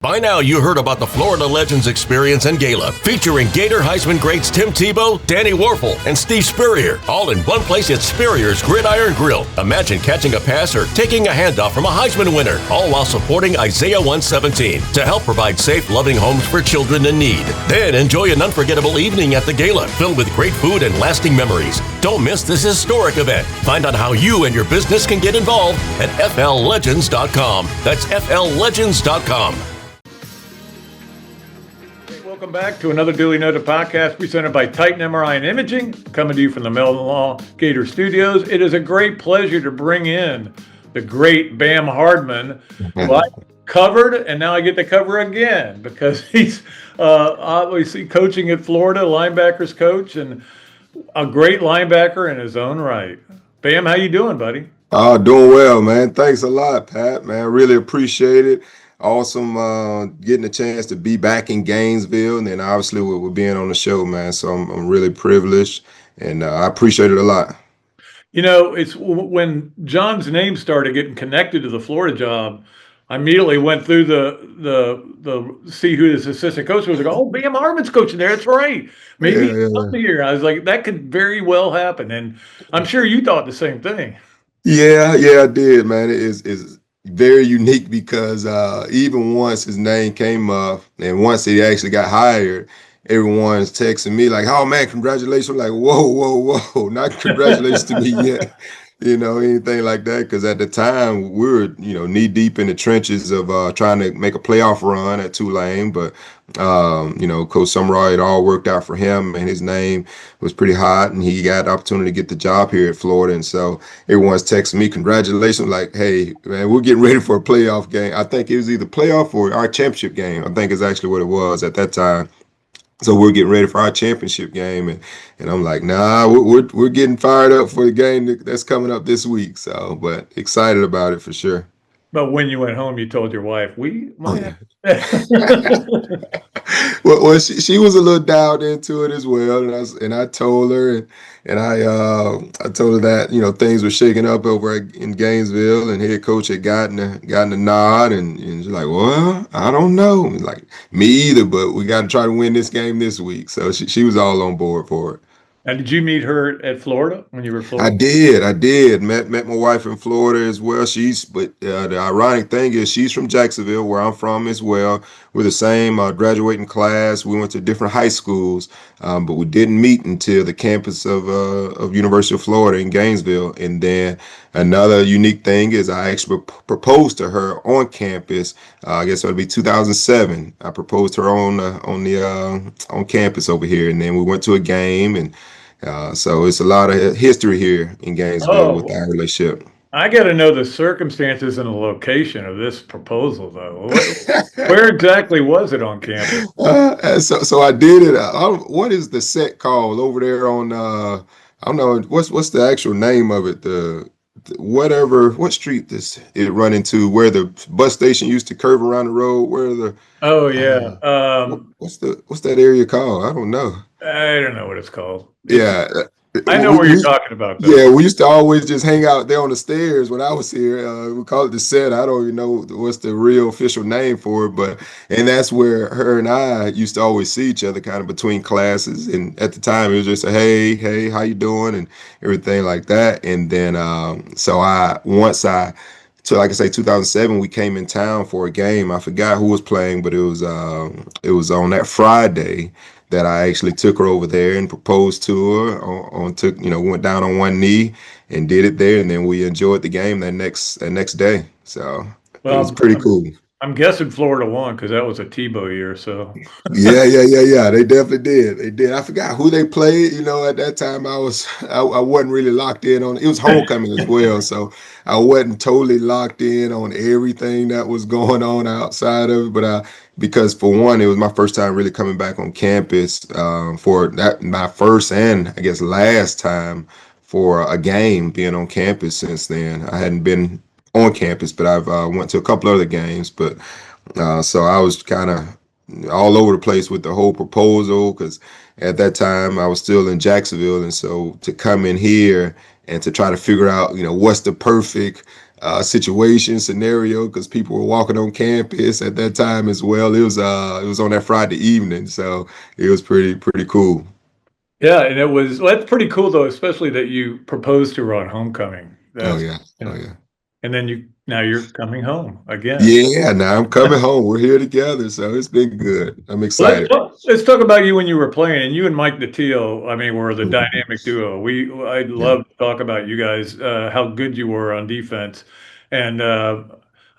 By now, you heard about the Florida Legends Experience and Gala, featuring Gator Heisman greats Tim Tebow, Danny Warfel, and Steve Spurrier, all in one place at Spurrier's Gridiron Grill. Imagine catching a pass or taking a handoff from a Heisman winner, all while supporting Isaiah 117 to help provide safe, loving homes for children in need. Then enjoy an unforgettable evening at the Gala, filled with great food and lasting memories. Don't miss this historic event. Find out how you and your business can get involved at fllegends.com. That's fllegends.com. Welcome back to another Dooley Noted podcast presented by Titan MRI and Imaging, coming to you from the Meldon Law Gator Studios. It is a great pleasure to bring in the great Bam Hardmon, who I covered, and now I get to cover again because he's obviously coaching at Florida, linebackers coach, and a great linebacker in his own right. Bam, how you doing, buddy? Doing well, man. Thanks a lot, Pat, man. Really appreciate it. awesome getting a chance to be back in Gainesville, and then obviously with being on the show, man. So I'm really privileged, and I appreciate it a lot. It's when John's name started getting connected to the Florida job, I immediately went through the see who his assistant coach was. I go, oh, Bam Harmon's coaching there. That's right. Maybe Yeah, he's yeah. up here. I was like, that could very well happen, and I'm sure you thought the same thing. Yeah, I did, man. It is very unique because even once his name came up and once he actually got hired, everyone's texting me like, "Oh man, congratulations!" I'm like, whoa, not congratulations to me yet, anything like that. Because at the time we were, knee deep in the trenches of trying to make a playoff run at Tulane, but Coach Summerall, it all worked out for him, and his name was pretty hot, and he got the opportunity to get the job here at Florida. And so everyone's texting me, congratulations, like, hey, man, we're getting ready for a playoff game. I think it was either playoff or our championship game, I think is actually what it was at that time. So we're getting ready for our championship game, and I'm like, nah, we're getting fired up for the game that's coming up this week. So, but excited about it for sure. But when you went home, you told your wife, we might have. Well, she was a little dialed into it as well, and I told her, and I told her that things were shaking up over in Gainesville, and head coach had gotten a nod, and she's like, well, I don't know, like me either, but we got to try to win this game this week. So she was all on board for it. And did you meet her at Florida when you were in Florida? I did. Met my wife in Florida as well. But the ironic thing is she's from Jacksonville, where I'm from as well. We're the same graduating class. We went to different high schools, but we didn't meet until the campus of University of Florida in Gainesville. And then another unique thing is I actually proposed to her on campus. I guess it would be 2007. I proposed to her on campus over here, and then we went to a game and. So it's a lot of history here in Gainesville with our relationship. I got to know the circumstances and the location of this proposal, though. Where exactly was it on campus? So I did it. What is the set called over there on? I don't know. What's the actual name of it? What street it run into? Where the bus station used to curve around the road? Oh yeah. What's that area called? I don't know. I don't know what it's called. Yeah. I know where you're talking about, though. Yeah, we used to always just hang out there on the stairs when I was here. We call it the set. I don't even know what's the real official name for it, and that's where her and I used to always see each other kind of between classes. And at the time, it was just a, hey, how you doing, and everything like that. And then, so like I say, 2007, we came in town for a game. I forgot who was playing, but it was on that Friday that I actually took her over there and proposed to her. Went down on one knee and did it there, and then we enjoyed the game that next day. So it was pretty cool. I'm guessing Florida won because that was a Tebow year. So yeah. They definitely did. They did. I forgot who they played. At that time I wasn't really locked in on it. It was homecoming as well, so I wasn't totally locked in on everything that was going on outside of it. But because for one, it was my first time really coming back on campus for that, my first and I guess last time for a game being on campus since then. I hadn't been on campus, but I've went to a couple other games. But so I was kind of all over the place with the whole proposal because at that time I was still in Jacksonville, and so to come in here and to try to figure out, what's the perfect scenario, because people were walking on campus at that time as well. It was on that Friday evening, so it was pretty cool. Yeah, and that's pretty cool though, especially that you proposed to her on homecoming. Oh yeah. And then now you're coming home again. Yeah, now I'm coming home. We're here together, so it's been good. I'm excited. Let's talk about you when you were playing, and you and Mike DeTeo, were the dynamic duo. I'd love to talk about you guys, how good you were on defense. And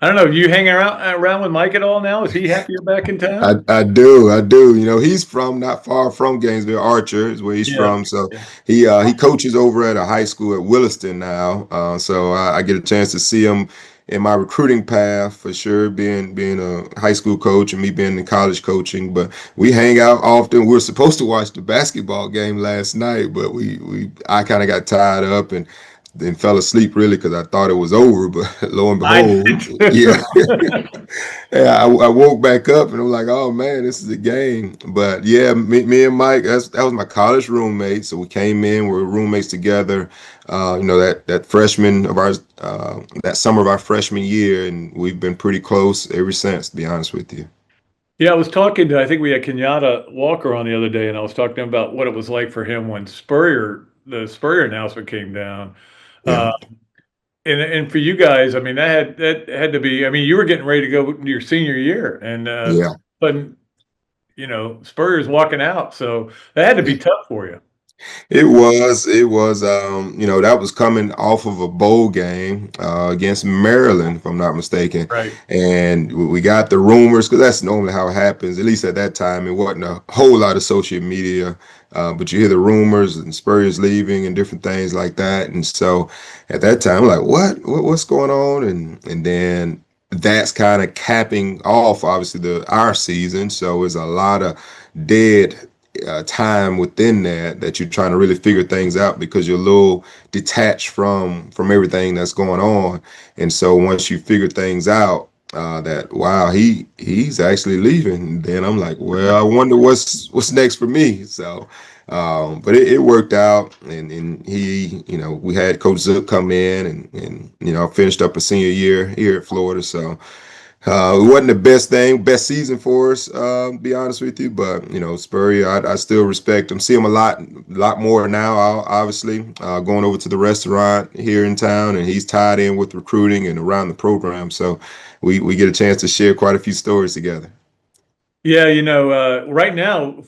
I don't know, you hang around with Mike at all now? Is he happy you're back in town? I do. He's from not far from Gainesville. Archer is where he's from. So he coaches over at a high school at Williston now. So I get a chance to see him in my recruiting path for sure, being a high school coach and me being in college coaching. But we hang out often. We were supposed to watch the basketball game last night, but I kind of got tied up and and fell asleep really because I thought it was over, but lo and I behold, did too. yeah, yeah, I woke back up and I'm like, oh man, this is a game. But yeah, me and Mike, that was my college roommate. So we came in, we were roommates together. That freshman of ours, that summer of our freshman year, and we've been pretty close ever since. To be honest with you. Yeah, I was talking to, I think we had Kenyatta Walker on the other day, and I was talking to him about what it was like for him when the Spurrier announcement came down. Yeah, Uh, and for you guys, I mean, that had to be, I mean, you were getting ready to go to your senior year, and yeah. but Spurrier's walking out, so that had to be tough for you. It was, that was coming off of a bowl game against Maryland, if I'm not mistaken. Right. And we got the rumors, because that's normally how it happens. At least at that time, it wasn't a whole lot of social media, but you hear the rumors and Spurrier's leaving and different things like that. And so at that time, I'm like, what's going on? And then that's kind of capping off, obviously, our season. So it's a lot of dead time within that you're trying to really figure things out because you're a little detached from everything that's going on. And so once you figure things out, that wow, he's actually leaving, then I'm like, well, I wonder what's next for me. So but it worked out, and he, we had Coach Zook come in, and finished up a senior year here at Florida. So it wasn't the best season for us, to be honest with you. But Spurrier, I still respect him. See him a lot more now. Obviously, going over to the restaurant here in town, and he's tied in with recruiting and around the program. So we get a chance to share quite a few stories together. Yeah, right now,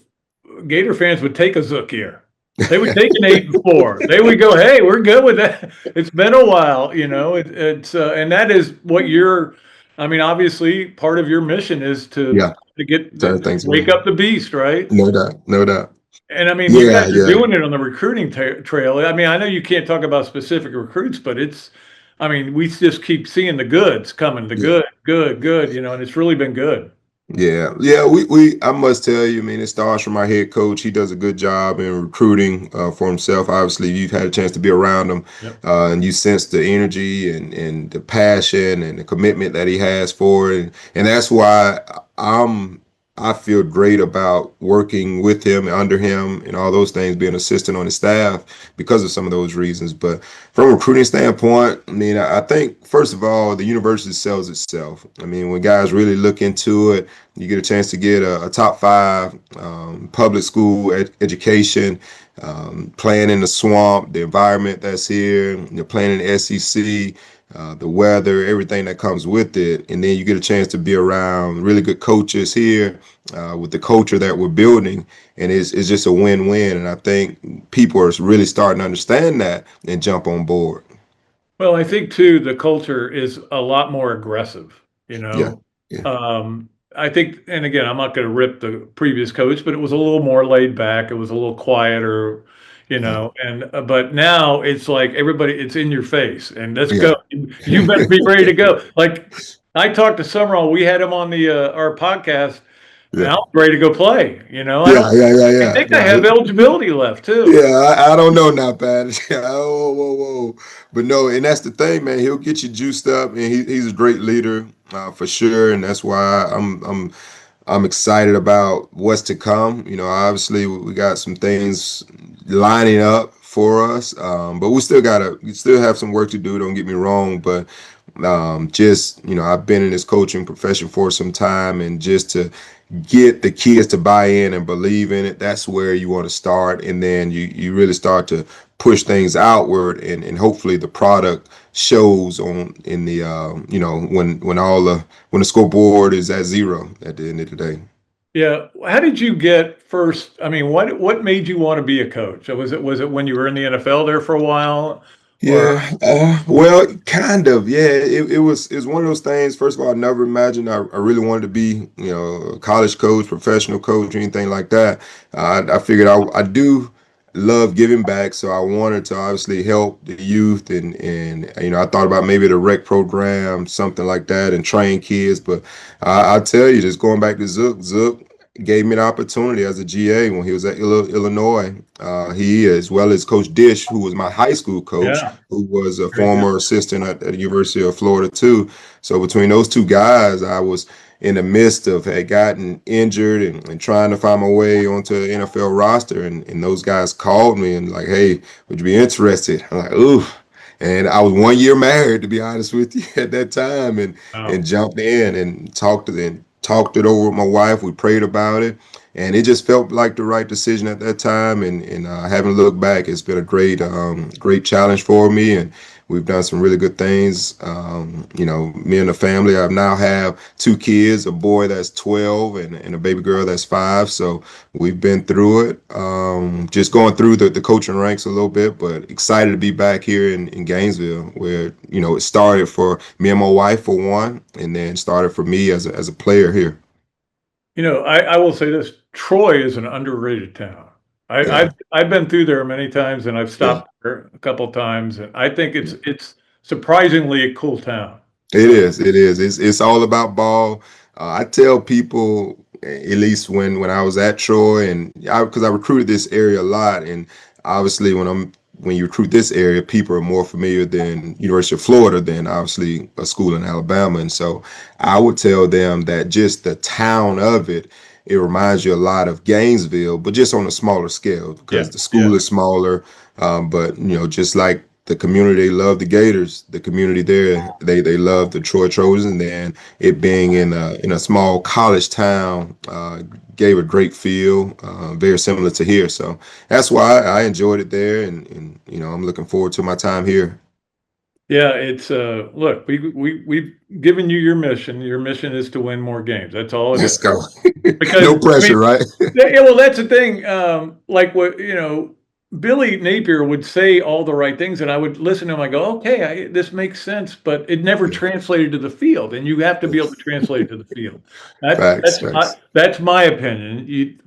Gator fans would take a Zook here. They would take an 8-4. They would go, "Hey, we're good with that." It's been a while, it's and that is what you're. I mean, obviously, part of your mission is to Yeah, get turn things wake around. up the beast, right? No doubt, no doubt. And I mean, you Yeah, guys are yeah, doing it on the recruiting trail. I mean, I know you can't talk about specific recruits, but I mean, we just keep seeing the goods coming, the yeah. good, and it's really been good. Yeah. I must tell you, I mean, it starts from our head coach. He does a good job in recruiting for himself. Obviously, you've had a chance to be around him, Yep. and you sense the energy and the passion and the commitment that he has for it. And that's why I feel great about working with him and under him and all those things, being assistant on his staff because of some of those reasons. But from a recruiting standpoint, I mean, I think, first of all, the university sells itself. I mean, when guys really look into it, you get a chance to get a top 5 public school education, playing in the swamp, the environment that's here, you're playing in the SEC, the weather, everything that comes with it. And then you get a chance to be around really good coaches here with the culture that we're building. And it's just a win-win. And I think people are really starting to understand that and jump on board. Well, I think too, the culture is a lot more aggressive, Yeah. Yeah. I think, and again, I'm not going to rip the previous coach, but it was a little more laid back. It was a little quieter, and but now it's like everybody, it's in your face, and let's Yeah. go. You better be ready to go. Like I talked to Summerall, we had him on the our podcast, and Yeah. I was ready to go play. I don't. I Yeah. think I have eligibility left too. Yeah, I don't know now, Pat. Whoa. But no, and that's the thing, man. He'll get you juiced up, and he's a great leader for sure. And that's why I'm excited about what's to come. Obviously we got some things lining up for us, but we still have some work to do. Don't get me wrong, but I've been in this coaching profession for some time, and just to get the kids to buy in and believe in it, that's where you want to start. And then you really start to push things outward, and hopefully the product shows in the when the scoreboard is at 0 at the end of the day. Yeah. How did you get first? I mean, what made you want to be a coach? Was it when you were in the NFL there for a while? Or Yeah, well, kind of. Yeah, it was one of those things. First of all, I never imagined I really wanted to be, a college coach, professional coach, or anything like that. I figured I do love giving back, so I wanted to obviously help the youth, and I thought about maybe the rec program, something like that, and train kids. But I'll tell you, just going back to Zook, gave me the opportunity as a GA when he was at Illinois. He, as well as Coach Dish, who was my high school coach, Yeah. who was a Very good. former assistant at the University of Florida too. So between those two guys, I was in the midst of had gotten injured and trying to find my way onto the NFL roster. And those guys called me and like, hey, would you be interested? I'm like, ooh. And I was 1 year married, to be honest with you, at that time, and Wow. jumped in and talked it over with my wife. We prayed about it, and it just felt like the right decision at that time. And having looked back, it's been a great challenge for me, and we've done some really good things. Me and the family. I now have two kids, a boy that's 12 and a baby girl that's 5. So we've been through it. Just going through the coaching ranks a little bit, but excited to be back here in Gainesville, where it started for me and my wife for one, and then started for me as a player here. I will say this: Troy is an underrated town. Yeah, I've been through there many times, and I've yeah. stopped there a couple times, and I think it's surprisingly a cool town. It is. It is. It's all about ball. I tell people, at least when I was at Troy, and because I recruited this area a lot, and obviously when you recruit this area, people are more familiar than University of Florida than obviously a school in Alabama, and so I would tell them that just the town of it. It reminds you a lot of Gainesville, but just on a smaller scale because Yeah, the yeah, school is smaller. But just like the community, they love the Gators. The community there, they love the Troy Trojans, and it being in a small college town gave a great feel, very similar to here. So that's why I enjoyed it there, and I'm looking forward to my time here. yeah. It's look, we've given you your mission. Your mission is to win more games. That's all it is. Let's go. Because No I mean, pressure, right? yeah, well, that's the thing. Like what Billy Napier would say all the right things, and I would listen to him. I go, okay, this makes sense, but it never translated to the field, and you have to be able to translate it to the field. Facts, facts. That's my opinion.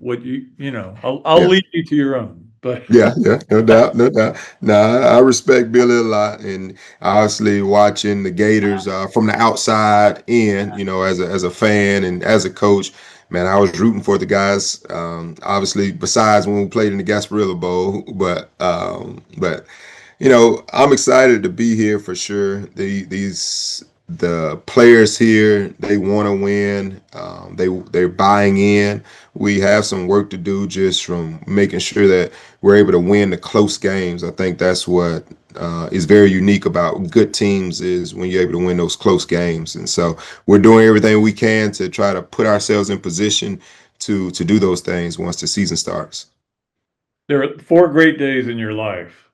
I'll Yeah. leave you to your own. But Yeah, yeah, no doubt, no doubt. Nah, I respect Billy a lot, and obviously watching the Gators from the outside in, as a fan and as a coach, man, I was rooting for the guys. Obviously, besides when we played in the Gasparilla Bowl, but I'm excited to be here for sure. The players here, they want to win. They're buying in. We have some work to do just from making sure that we're able to win the close games. I think that's what is very unique about good teams is when you're able to win those close games. And so we're doing everything we can to try to put ourselves in position to do those things once the season starts. there are 4 great days in your life.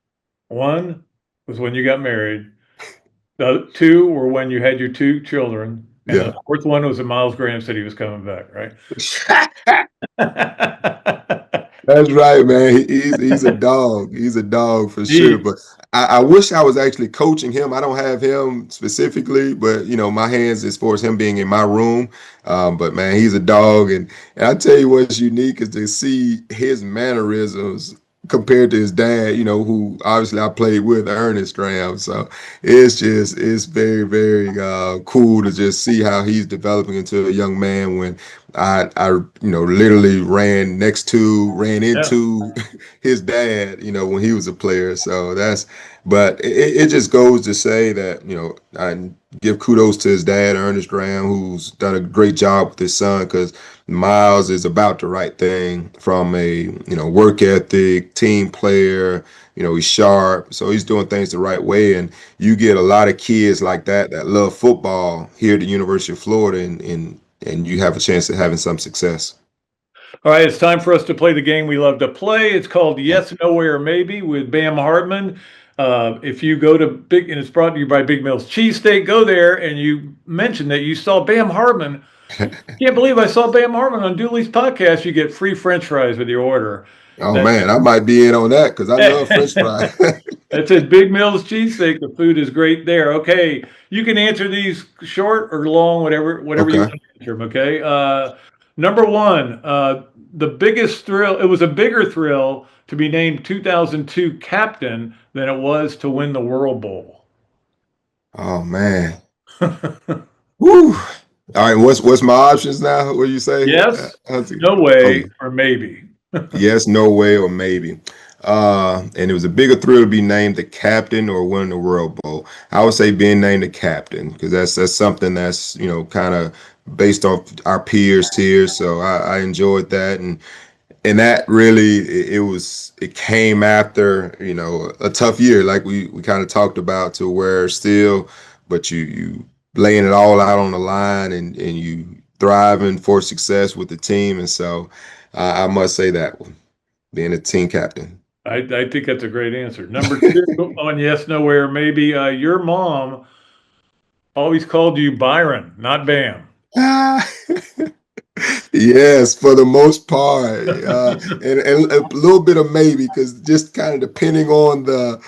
One was when you got married. The 2 were when you had your 2 children, and the Yeah. 4th one was when Miles Graham said he was coming back, right? That's right, man. He's a dog. He's a dog for sure. He But I wish I was actually coaching him. I don't have him specifically, but my hands as far as him being in my room. But man, he's a dog, and I tell you what's unique is to see his mannerisms compared to his dad. Who obviously I played with, Ernest Graham. So it's very very cool to just see how he's developing into a young man when I literally ran Yeah. into his dad, when he was a player. So but it just goes to say that, I give kudos to his dad, Ernest Graham, who's done a great job with his son, because Miles is about the right thing from a, work ethic, team player. He's sharp, so he's doing things the right way. And you get a lot of kids like that love football here at the University of Florida, and you have a chance at having some success. All right, it's time for us to play the game we love to play. It's called Yes, Nowhere, Maybe with Bam Hardmon. If you go to and it's brought to you by Big Mills Cheesesteak, go there and you mention that you saw Bam Hardmon. Can't believe I saw Bam Hardmon on Dooley's podcast. You get free French fries with your order. Oh That's man, I might be in on that because I love French fries. That says Big Mills Cheesesteak. The food is great there. Okay, you can answer these short or long, whatever you Okay. want to answer them. Okay. Number one, the biggest thrill. It was a bigger thrill to be named 2002 captain than it was to win the World Bowl. Oh man. Woo. All right, what's my options now? What do you say? Yes, How's it- no oh, way, or maybe. yes, no way, or maybe. And it was a bigger thrill to be named the captain or win the World Bowl. I would say being named the captain because that's something that's kind of based off our peers here. So I enjoyed that, and that really it came after a tough year like we kind of talked about to where still, but you laying it all out on the line and you thriving for success with the team, and so I must say that one, being a team captain. I think that's a great answer. Number two on yes, no way, or maybe. Your mom always called you Byron, not Bam. Ah, yes, for the most part, and a little bit of maybe because just kind of depending on the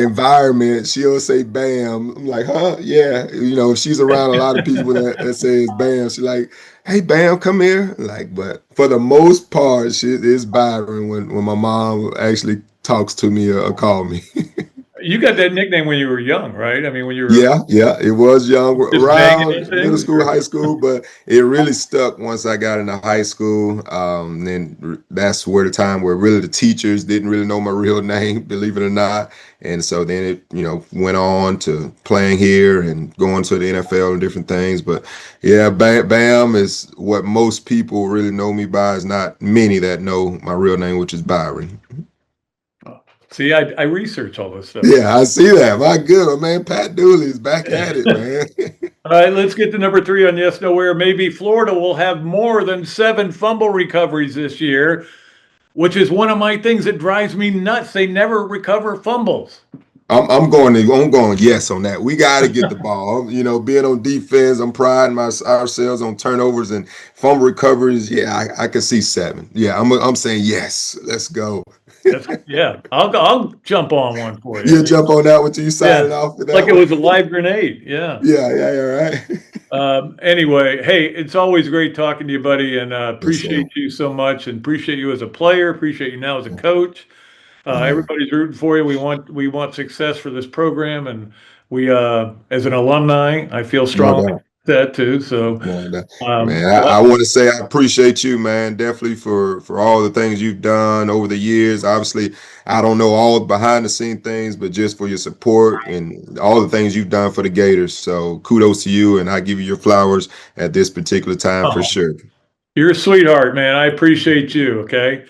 environment, she'll say "bam." I'm like, huh? Yeah, if she's around a lot of people that says "bam," she's like, "Hey, Bam, come here." Like, but for the most part, she is Byron when my mom actually talks to me or call me. You got that nickname when you were young, right? I mean, when you were Yeah, it was young just banging around on middle things. school, high school, but it really stuck once I got into high school. That's where the time where really the teachers didn't really know my real name, believe it or not. And so then it, went on to playing here and going to the NFL and different things. But yeah, Bam is what most people really know me by. Is not many that know my real name, which is Byron. See, I research all this stuff. Yeah, I see that. My good, my man Pat Dooley is back at it, man. All right, let's get to number three on yes, no, where maybe Florida will have more than 7 fumble recoveries this year, which is one of my things that drives me nuts. They never recover fumbles. I'm going yes on that. We got to get the ball. Being on defense, I'm priding ourselves on turnovers and fumble recoveries. Yeah, I can see 7. Yeah, I'm saying yes. Let's go. Yeah, I'll jump on one for you. You jump on that one till you sign it Yeah, off for that like it one. was a live grenade. Yeah. Yeah, right. Anyway, hey, it's always great talking to you, buddy, and Yes, sir. appreciate you so much, and appreciate you as a player. Appreciate you now as a coach. Mhm. Everybody's rooting for you. We want success for this program, and we, as an alumni, I feel No strongly doubt. that too. So, No doubt. Man, well, I want to say I appreciate you, man, definitely for all the things you've done over the years. Obviously, I don't know all the behind the scene things, but just for your support and all the things you've done for the Gators. So kudos to you, and I give you your flowers at this particular time for oh, sure. you're a sweetheart, man. I appreciate you. Okay.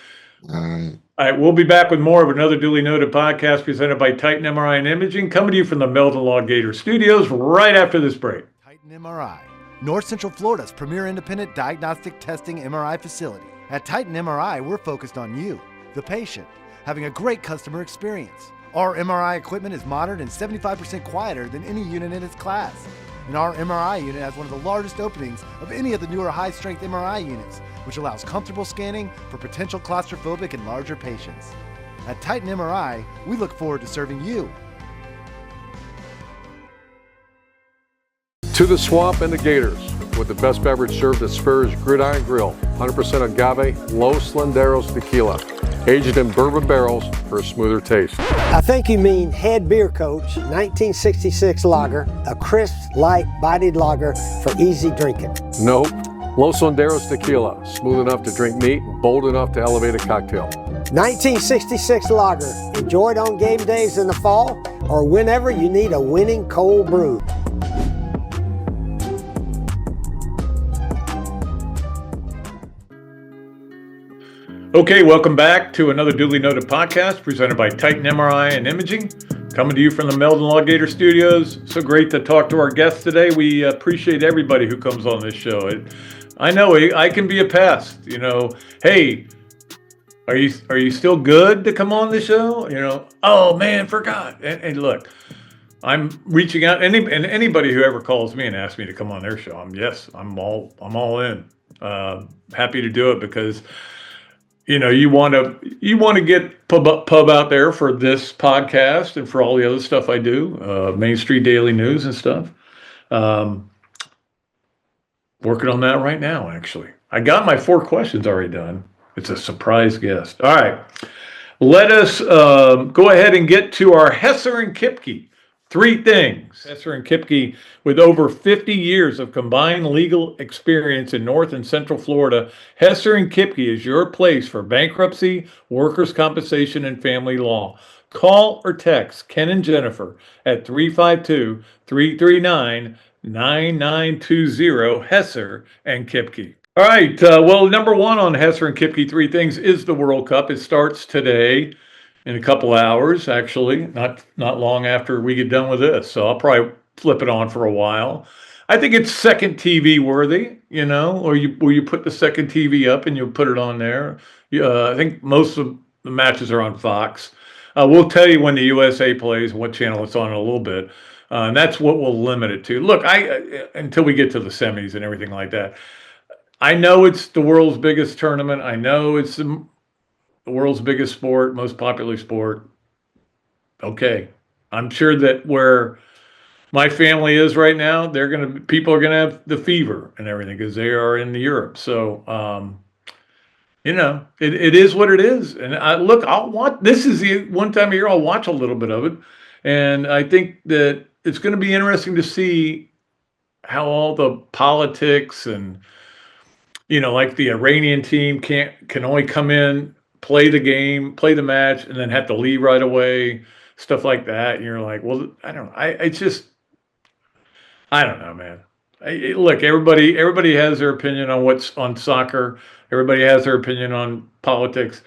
All right. All right, we'll be back with more of another duly noted podcast presented by Titan MRI and Imaging, coming to you from the Meldon Law Gator Studios right after this break. Titan MRI, North Central Florida's premier independent diagnostic testing MRI facility. At Titan MRI, we're focused on you, the patient, having a great customer experience. Our MRI equipment is modern and 75% quieter than any unit in its class. And our MRI unit has one of the largest openings of any of the newer high-strength MRI units, which allows comfortable scanning for potential claustrophobic and larger patients. At Titan MRI, we look forward to serving you. To the Swamp and the Gators, with the best beverage served at Spur's Gridiron Grill, 100% agave, Los Landeros tequila, aged in bourbon barrels for a smoother taste. I think you mean Head Beer Coach 1966 lager, a crisp, light, bodied lager for easy drinking. Nope. Los Landeros tequila, smooth enough to drink neat, bold enough to elevate a cocktail. 1966 lager, enjoyed on game days in the fall or whenever you need a winning cold brew. Okay, welcome back to another duly noted podcast presented by Titan MRI and Imaging, coming to you from the Meldon Law Gator Studios. So great to talk to our guests today. We appreciate everybody who comes on this show. I know I can be a pest. Hey, are you still good to come on the show? Oh man, forgot. And look, I'm reaching out, and anybody who ever calls me and asks me to come on their show, I'm all in. Happy to do it because you want to get pub out there for this podcast and for all the other stuff I do, Main Street Daily News and stuff. Working on that right now, actually. I got my 4 questions already done. It's a surprise guest. All right. Let us go ahead and get to our Hesser and Kipke Three things. Hesser and Kipke, with over 50 years of combined legal experience in North and Central Florida, Hesser and Kipke is your place for bankruptcy, workers' compensation, and family law. Call or text Ken and Jennifer at 352-339-9920, Hesser and Kipke. All right. Well, number one on Hesser and Kipke, three things, is the World Cup. It starts today in a couple hours, actually, not long after we get done with this. So I'll probably flip it on for a while. I think it's second TV worthy, or you put the second TV up and you'll put it on there. I think most of the matches are on Fox. We'll tell you when the USA plays and what channel it's on in a little bit. And that's what we'll limit it to. Look, until we get to the semis and everything like that. I know it's the world's biggest tournament. I know it's the world's biggest sport, most popular sport. Okay. I'm sure that where my family is right now, people are going to have the fever and everything because they are in Europe. So, it is what it is. And I'll watch. This is the one time a year I'll watch a little bit of it. And I think that it's going to be interesting to see how all the politics and, like the Iranian team can only come in, play the game, play the match, and then have to leave right away, stuff like that. And you're like, well, I don't know. I don't know, man. Look, everybody has their opinion on what's on soccer. Everybody has their opinion on politics.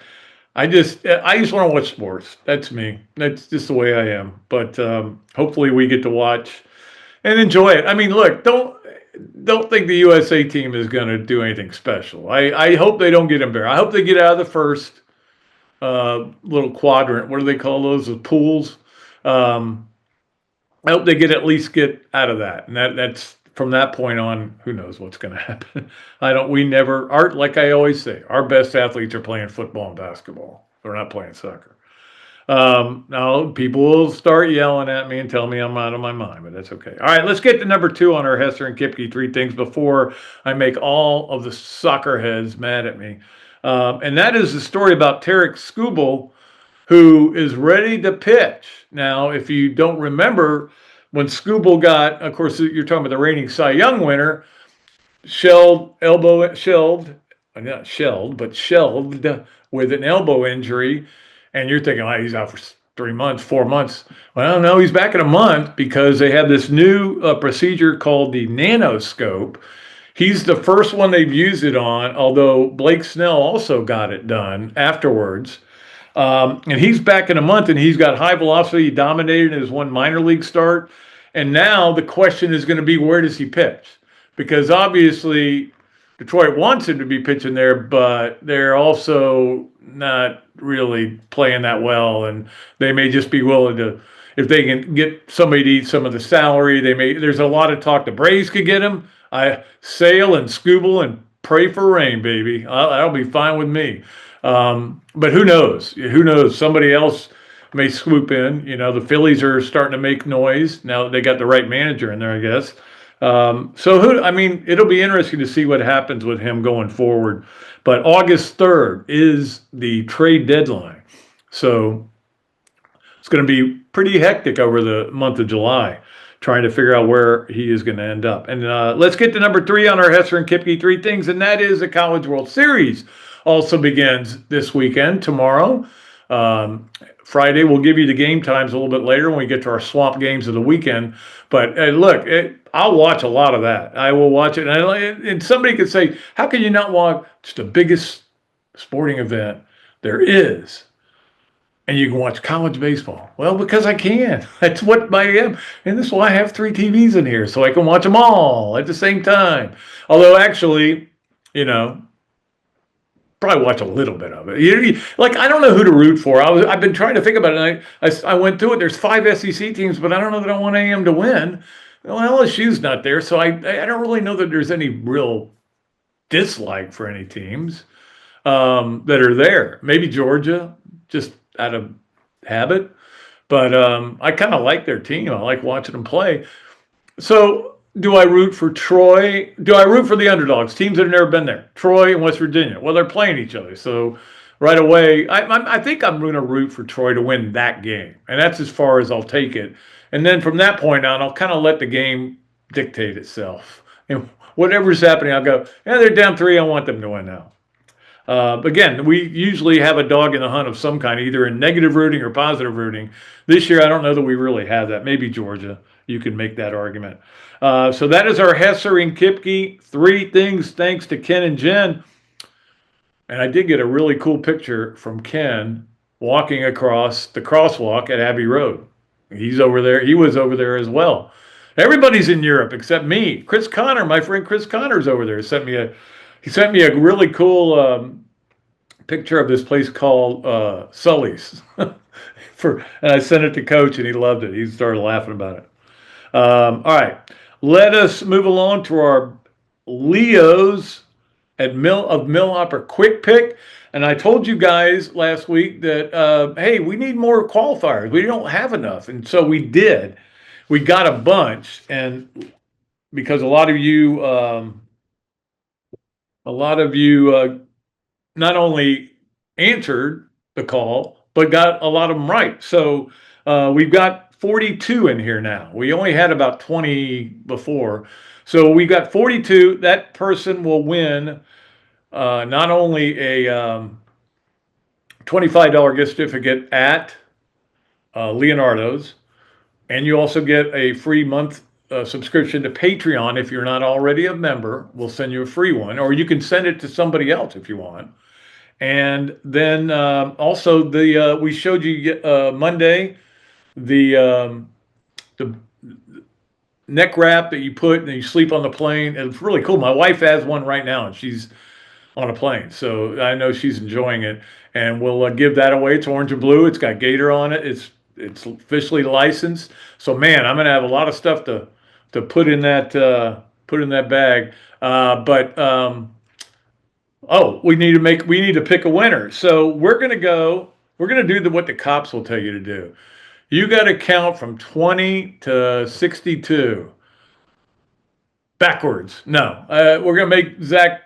I just want to watch sports. That's me. That's just the way I am. But hopefully we get to watch and enjoy it. I mean, look, don't think the USA team is going to do anything special. I hope they don't get embarrassed. I hope they get out of the first little quadrant. What do they call those? The pools. I hope they at least get out of that. And that's from that point on, who knows what's going to happen. Like I always say, our best athletes are playing football and basketball. They're not playing soccer. Now people will start yelling at me and tell me I'm out of my mind, but that's okay. All right, let's get to number two on our Hesser and Kipke three things before I make all of the soccer heads mad at me. And that is the story about Tarek Skubal, who is ready to pitch. Now, if you don't remember, when Skubal got, of course, you're talking about the reigning Cy Young winner, shelved with an elbow injury. And you're thinking, he's out for 3 months, 4 months. Well, no, he's back in a month because they have this new procedure called the nanoscope. He's the first one they've used it on, although Blake Snell also got it done afterwards. And he's back in a month, and he's got high velocity. He dominated in his one minor league start. And now the question is going to be, where does he pitch? Because obviously Detroit wants him to be pitching there, but they're also not really playing that well, and they may just be willing to, if they can get somebody to eat some of the salary, there's a lot of talk the Braves could get him. I sail and Skubal and pray for rain, baby. That'll be fine with me. But who knows? Somebody else may swoop in. The Phillies are starting to make noise now that they got the right manager in there, I guess. It'll be interesting to see what happens with him going forward. But August 3rd is the trade deadline. So it's going to be pretty hectic over the month of July, trying to figure out where he is going to end up. And let's get to number three on our Hesser and Kipke three things, and that is the College World Series. Also begins this weekend, tomorrow. Friday, we'll give you the game times a little bit later when we get to our swamp games of the weekend. But I'll watch a lot of that. I will watch it. And somebody could say, how can you not watch the biggest sporting event there is? And you can watch college baseball. Well, because I can. That's what I am. And this is why I have 3 TVs in here, so I can watch them all at the same time. Although actually, probably watch a little bit of it. I don't know who to root for. I've been trying to think about it. And I went through it. There's 5 SEC teams, but I don't know that I want AM to win. Well, LSU's not there, so I don't really know that there's any real dislike for any teams that are there. Maybe Georgia, just out of habit. But I kind of like their team. I like watching them play. So do I root for Troy? Do I root for the underdogs, teams that have never been there? Troy and West Virginia. Well, they're playing each other. So right away, I think I'm going to root for Troy to win that game, and that's as far as I'll take it. And then from that point on, I'll kind of let the game dictate itself. And whatever's happening, I'll go, yeah, they're down 3. I want them to win now. Again, we usually have a dog in the hunt of some kind, either in negative rooting or positive rooting. This year, I don't know that we really have that. Maybe Georgia, you can make that argument. So that is our Hesser and Kipke 3 things thanks to Ken and Jen. And I did get a really cool picture from Ken walking across the crosswalk at Abbey Road. He's over there. He was over there as well. Everybody's in Europe except me. Chris Connor, my friend Chris Connor's over there. He sent me a really cool picture of this place called Sully's. And I sent it to Coach, and he loved it. He started laughing about it. All right, let us move along to our Leos of Millhopper quick pick. And I told you guys last week that, hey, we need more qualifiers. We don't have enough. And so we did. We got a bunch. And because a lot of you not only answered the call, but got a lot of them right. So we've got 42 in here now. We only had about 20 before. So we got 42. That person will win not only a $25 gift certificate at Leonardo's, and you also get a free month subscription to Patreon. If you're not already a member, we'll send you a free one, or you can send it to somebody else if you want. And then also we showed you Monday the neck wrap that you put and you sleep on the plane. It's really cool. My wife has one right now, and she's on a plane, so I know she's enjoying it. And we'll give that away. It's orange and blue. It's got Gator on it. It's officially licensed. So man, I'm gonna have a lot of stuff to put in that bag. We need to pick a winner. So we're gonna do what the cops will tell you to do. You got to count from 20 to 62. Backwards. No, we're gonna make Zach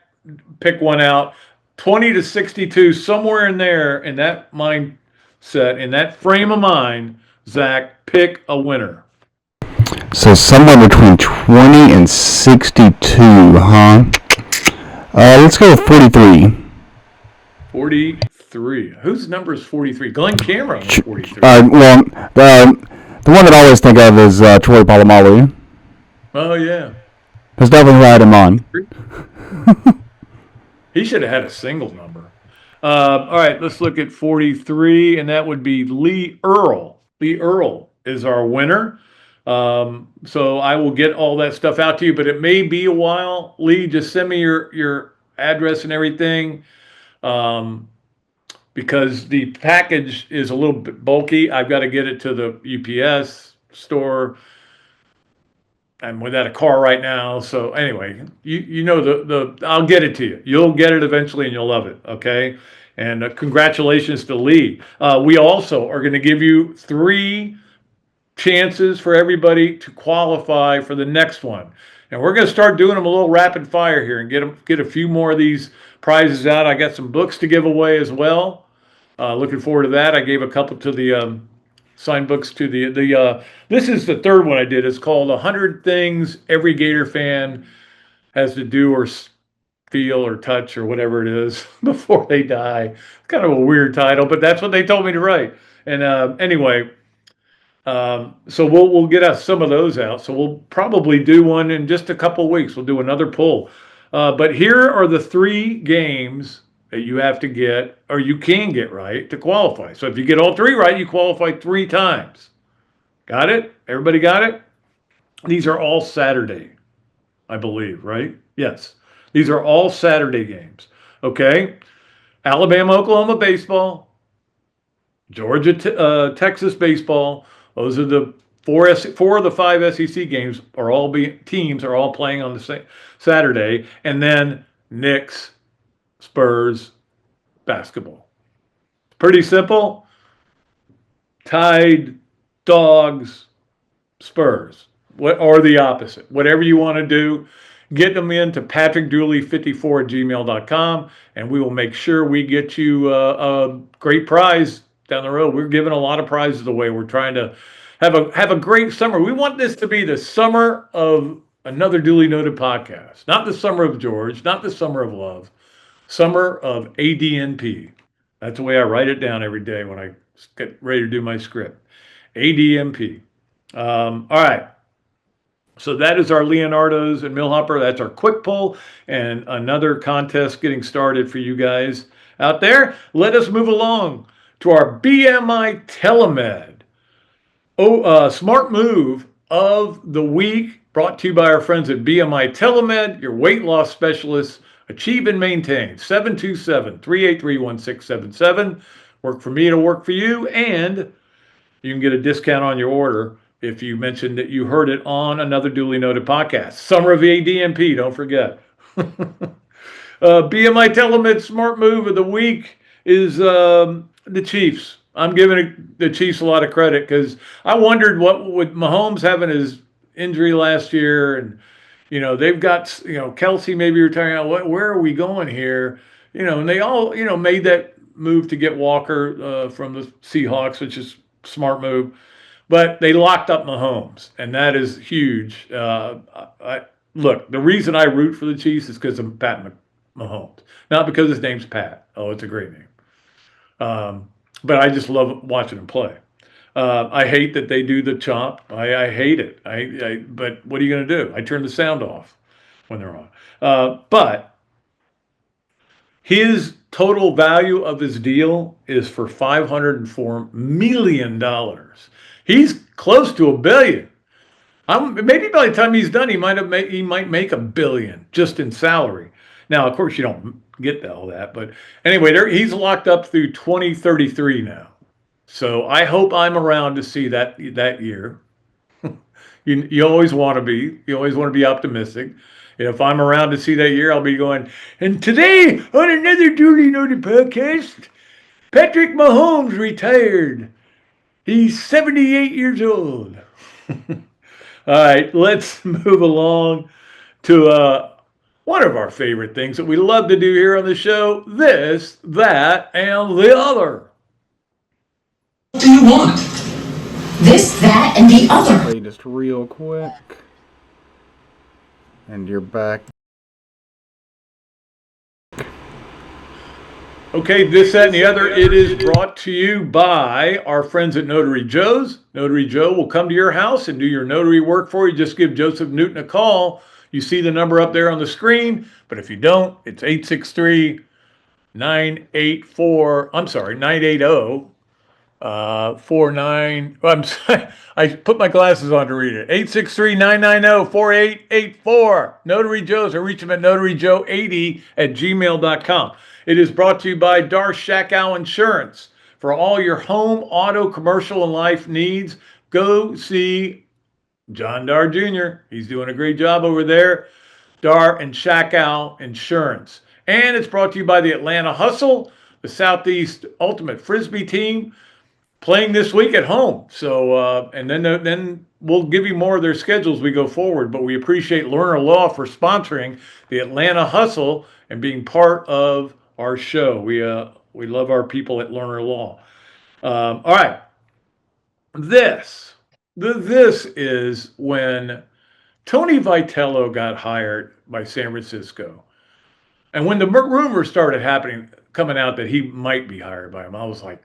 pick one out. 20 to 62, somewhere in there, in that mindset, in that frame of mind, Zach, pick a winner. So somewhere between 20 and 62, huh? Let's go with 43. 43. Whose number is 43? Glenn Cameron is 43. Well, the one that I always think of is Troy Polamalu. Oh, yeah. That's definitely right him on. He should have had a single number. All right, let's look at 43, and that would be Lee Earl. Lee Earl is our winner. So I will get all that stuff out to you, but it may be a while. Lee, just send me your address and everything, because the package is a little bit bulky. I've got to get it to the UPS store. I'm without a car right now. So anyway, you know I'll get it to you. You'll get it eventually and you'll love it. Okay. And congratulations to Lee. We also are going to give you 3 chances for everybody to qualify for the next one. And we're going to start doing them a little rapid fire here and get a few more of these prizes out. I got some books to give away as well. Looking forward to that. I gave a couple to the signed books to the this is the third one I did. It's called 100 Things Every Gator Fan Has to Do or Feel or Touch or whatever it is before they die. It's kind of a weird title, but that's what they told me to write. And anyway, so we'll get us some of those out. So we'll probably do one in just a couple of weeks. We'll do another poll. But here are the 3 games that you have to get, or you can get right to qualify. So if you get all 3 right, you qualify 3 times. Got it? Everybody got it? These are all Saturday, I believe, right? Yes. These are all Saturday games. Okay? Alabama, Oklahoma baseball, Georgia, Texas baseball. Those are the 4 of the 5 SEC games teams are all playing on the same Saturday. And then Knicks, Spurs, basketball. Pretty simple. Tide, Dogs, Spurs, or the opposite. Whatever you want to do. get them into patrickdooley54@gmail.com, and we will make sure we get you a great prize down the road. We're giving a lot of prizes away. We're trying to have a great summer. We want this to be the summer of another Dooley Noted podcast, not the summer of George, not the summer of love, summer of ADNP. That's the way I write it down every day when I get ready to do my script. ADMP. All right. So that is our Leonardo's and Millhopper. That's our quick pull and another contest getting started for you guys out there. Let us move along to our BMI TeleMed. Smart move of the week, brought to you by our friends at BMI TeleMed, your weight loss specialists. Achieve and maintain. 727-383-1677. Work for me to work for you, and you can get a discount on your order if you mentioned that you heard it on another Duly Noted podcast. Summer of ADMP, don't forget. BMI TeleMed smart move of the week is the Chiefs. I'm giving the Chiefs a lot of credit because I wondered what with Mahomes having his injury last year, and they've got Kelsey maybe retiring. Where are we going here? And they all made that move to get Walker from the Seahawks, which is a smart move. But they locked up Mahomes, and that is huge. Look, the reason I root for the Chiefs is because of Pat Mahomes, not because his name's Pat. Oh, it's a great name. But I just love watching him play. I hate that they do the chomp. I hate it. But what are you going to do? I turn the sound off when they're on. But his total value of his deal is for $504 million. He's close to $1 billion. Maybe by the time he's done, he might make $1 billion just in salary. Now, of course, you don't get all that, but anyway, he's locked up through 2033 now. So I hope I'm around to see that year. You always want to be. You always want to be optimistic. And if I'm around to see that year, I'll be going. And today on another Duly Noted podcast, Patrick Mahomes retired. He's 78 years old. All right, let's move along to one of our favorite things that we love to do here on the show. This, that, and the other. What do you want? This, that, and the other. Just real quick. And you're back. Okay, this, that, and the other. It is brought to you by our friends at Notary Joe's. Notary Joe will come to your house and do your notary work for you. Just give Joseph Newton a call. You see the number up there on the screen, but if you don't, it's 863-980. 49. I'm sorry, I put my glasses on to read it. 863-990-4884. Notary Joe's, or reach him at notaryjoe80@gmail.com. It is brought to you by Dar Shakow Insurance. For all your home, auto, commercial, and life needs, go see John Dar Jr. He's doing a great job over there. Dar and Shakow Insurance. And it's brought to you by the Atlanta Hustle, the Southeast Ultimate Frisbee team, playing this week at home. So, and then we'll give you more of their schedules as we go forward. But we appreciate Learner Law for sponsoring the Atlanta Hustle and being part of our show. We love our people at Learner Law. All right. This is when Tony Vitello got hired by San Francisco. And when the rumors started coming out that he might be hired by him, I was like,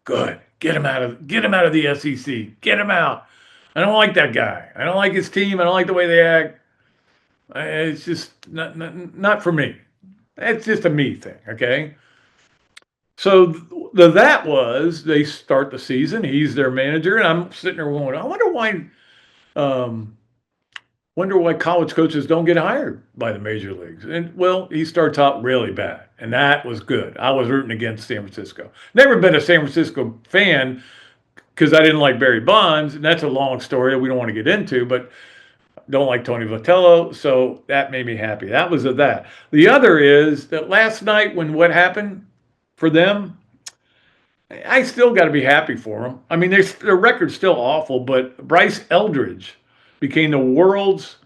good. Get him out of the SEC. Get him out. I don't like that guy. I don't like his team. I don't like the way they act. It's just not for me. It's just a me thing, okay? So that was, they start the season. He's their manager, and I'm sitting there going, I wonder why college coaches don't get hired by the major leagues. And, well, he starts out really bad, and that was good. I was rooting against San Francisco. Never been a San Francisco fan because I didn't like Barry Bonds, and that's a long story that we don't want to get into, but don't like Tony Vitello, so that made me happy. That was that. The other is that last night when what happened for them, I still got to be happy for them. I mean, their record's still awful, but Bryce Eldridge became the world's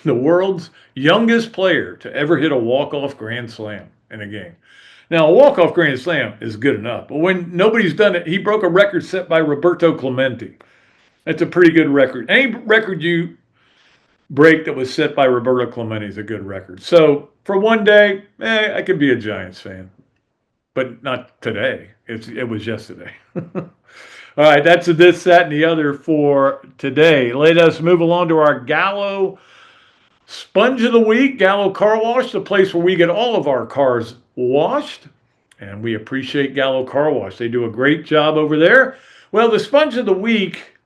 the world's youngest player to ever hit a walk-off grand slam in a game. Now, a walk-off grand slam is good enough, but when nobody's done it, he broke a record set by Roberto Clemente. That's a pretty good record. Any record you break that was set by Roberto Clemente is a good record. So for one day, I could be a Giants fan, but not today. It was yesterday. All right, that's a this, that, and the other for today. Let us move along to our Gallo Sponge of the Week, Gallo Car Wash, the place where we get all of our cars washed. And we appreciate Gallo Car Wash. They do a great job over there. Well, the Sponge of the Week,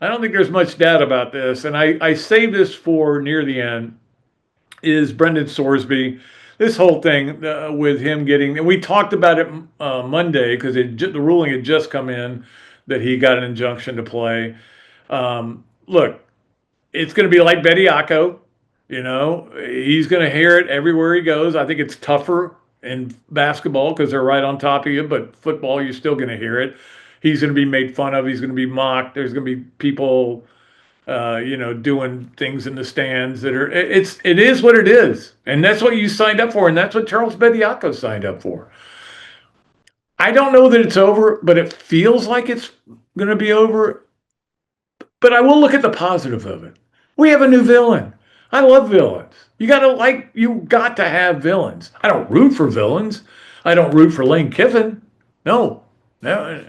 I don't think there's much doubt about this, and I saved this for near the end, is Brendan Sorsby. This whole thing with him getting, and we talked about it Monday because the ruling had just come in that he got an injunction to play. Look, it's going to be like Bediako. He's going to hear it everywhere he goes. I think it's tougher in basketball because they're right on top of you, but football, you're still going to hear it. He's going to be made fun of. He's going to be mocked. There's going to be people, doing things in the stands that are. It is what it is, and that's what you signed up for, and that's what Charles Bediako signed up for. I don't know that it's over, but it feels like it's going to be over. But I will look at the positive of it. We have a new villain. I love villains. You got to have villains. I don't root for villains. I don't root for Lane Kiffin. No. I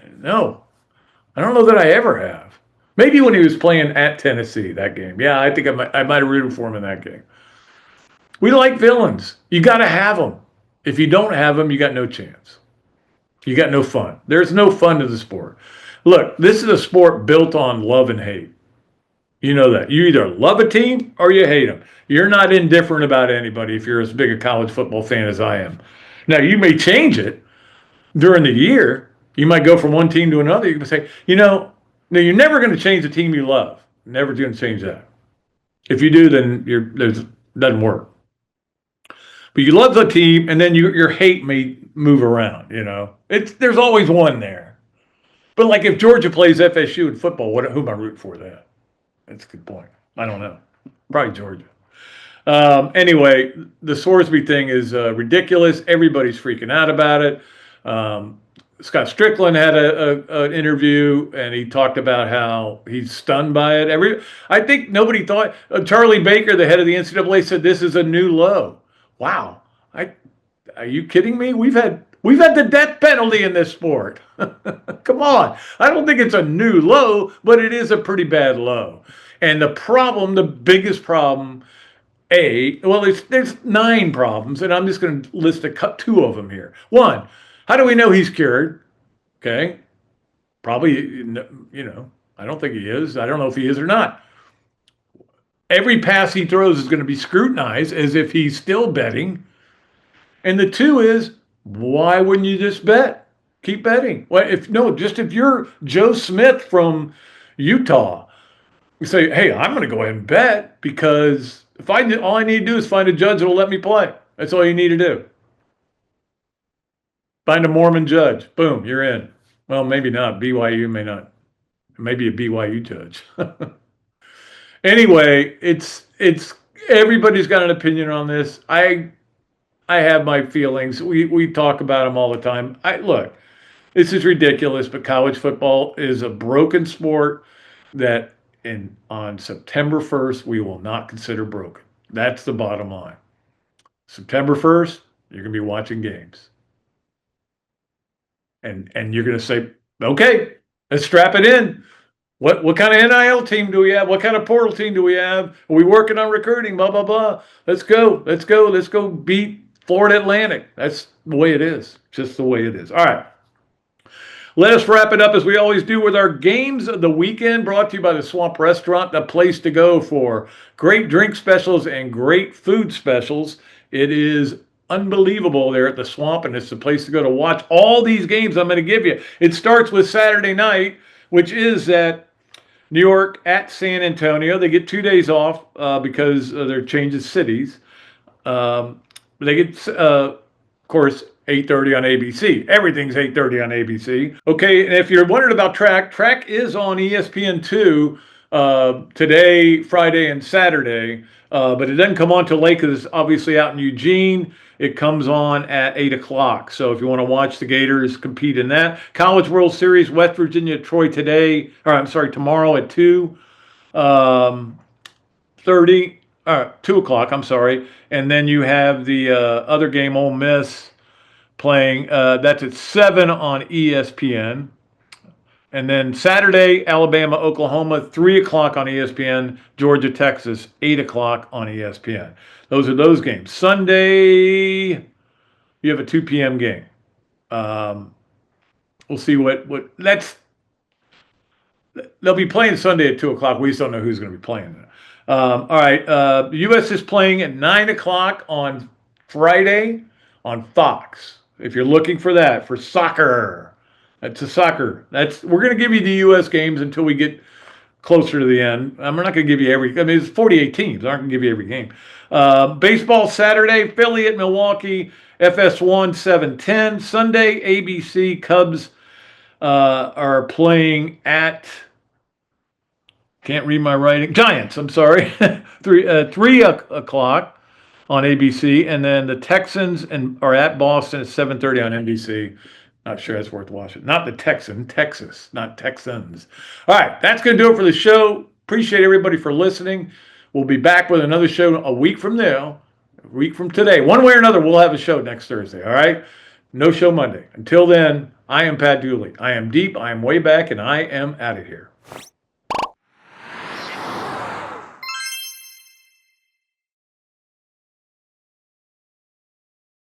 don't know that I ever have. Maybe when he was playing at Tennessee, that game. Yeah, I think I might have rooted for him in that game. We like villains. You got to have them. If you don't have them, you got no chance. You got no fun. There's no fun to the sport. Look, this is a sport built on love and hate. You know that. You either love a team or you hate them. You're not indifferent about anybody if you're as big a college football fan as I am. Now, you may change it during the year. You might go from one team to another. You can say, no, you're never going to change the team you love. Never going to change that. If you do, then it doesn't work. But you love the team, and then your hate may move around, There's always one there. But like if Georgia plays FSU in football, who am I rooting for then? That's a good point. I don't know. Probably Georgia. Anyway, the Sorsby thing is ridiculous. Everybody's freaking out about it. Scott Strickland had an interview, and he talked about how he's stunned by it. I think nobody thought. Charlie Baker, the head of the NCAA, said this is a new low. Wow. Are you kidding me? We've had the death penalty in this sport. Come on. I don't think it's a new low, but it is a pretty bad low. And the biggest problem, there's 9 problems, and I'm just going to list 2 of them here. 1, how do we know he's cured? Okay. Probably, I don't think he is. I don't know if he is or not. Every pass he throws is going to be scrutinized as if he's still betting. And the 2 is, why wouldn't you just bet? Keep betting. Well, if you're Joe Smith from Utah, you say, hey, I'm going to go ahead and bet because all I need to do is find a judge that will let me play. That's all you need to do. Find a Mormon judge. Boom, you're in. Well, maybe not. BYU may not. Maybe a BYU judge. Anyway, it's everybody's got an opinion on this. I have my feelings. We talk about them all the time. Look, this is ridiculous, but college football is a broken sport that on September 1st, we will not consider broken. That's the bottom line. September 1st, you're going to be watching games. And you're going to say, okay, let's strap it in. What kind of NIL team do we have? What kind of portal team do we have? Are we working on recruiting? Blah, blah, blah. Let's go beat Florida Atlantic. That's the way it is. Just the way it is. All right. Let us wrap it up as we always do with our games of the weekend, brought to you by the Swamp Restaurant, the place to go for great drink specials and great food specials. It is unbelievable there at the Swamp, and it's the place to go to watch all these games I'm going to give you. It starts with Saturday night, which is at New York at San Antonio. They get 2 days off because they're changing cities. They get, of course, 8:30 on ABC. Everything's 8:30 on ABC. Okay, and if you're wondering about track is on ESPN2 today, Friday, and Saturday. But it doesn't come on till late because it's obviously out in Eugene. It comes on at 8 o'clock. So if you want to watch the Gators compete in that. College World Series, West Virginia, Troy tomorrow at 2. 2 o'clock, I'm sorry. And then you have the other game, Ole Miss, playing. That's at 7 on ESPN. And then Saturday, Alabama, Oklahoma, 3 o'clock on ESPN. Georgia, Texas, 8 o'clock on ESPN. Those are those games. Sunday, you have a 2 p.m. game. We'll see what they'll be playing Sunday at 2 o'clock. We just don't know who's going to be playing. All right. The U.S. is playing at 9 o'clock on Friday on Fox. If you're looking for that, for soccer. That's a soccer. We're going to give you the U.S. games until we get closer to the end. I'm not going to give you every. I mean, it's 48 teams. I'm not going to give you every game. Baseball Saturday, Philly at Milwaukee, FS1 7:10. Sunday, ABC Cubs are playing at. Can't read my writing. Giants. I'm sorry. 3 o'clock on ABC, and then the Texans are at Boston at 7:30 on NBC. Not sure that's worth watching. Not the Texas, not Texans. All right, that's going to do it for the show. Appreciate everybody for listening. We'll be back with another show a week from now, a week from today. One way or another, we'll have a show next Thursday, all right? No show Monday. Until then, I am Pat Dooley. I am deep, I am way back, and I am out of here.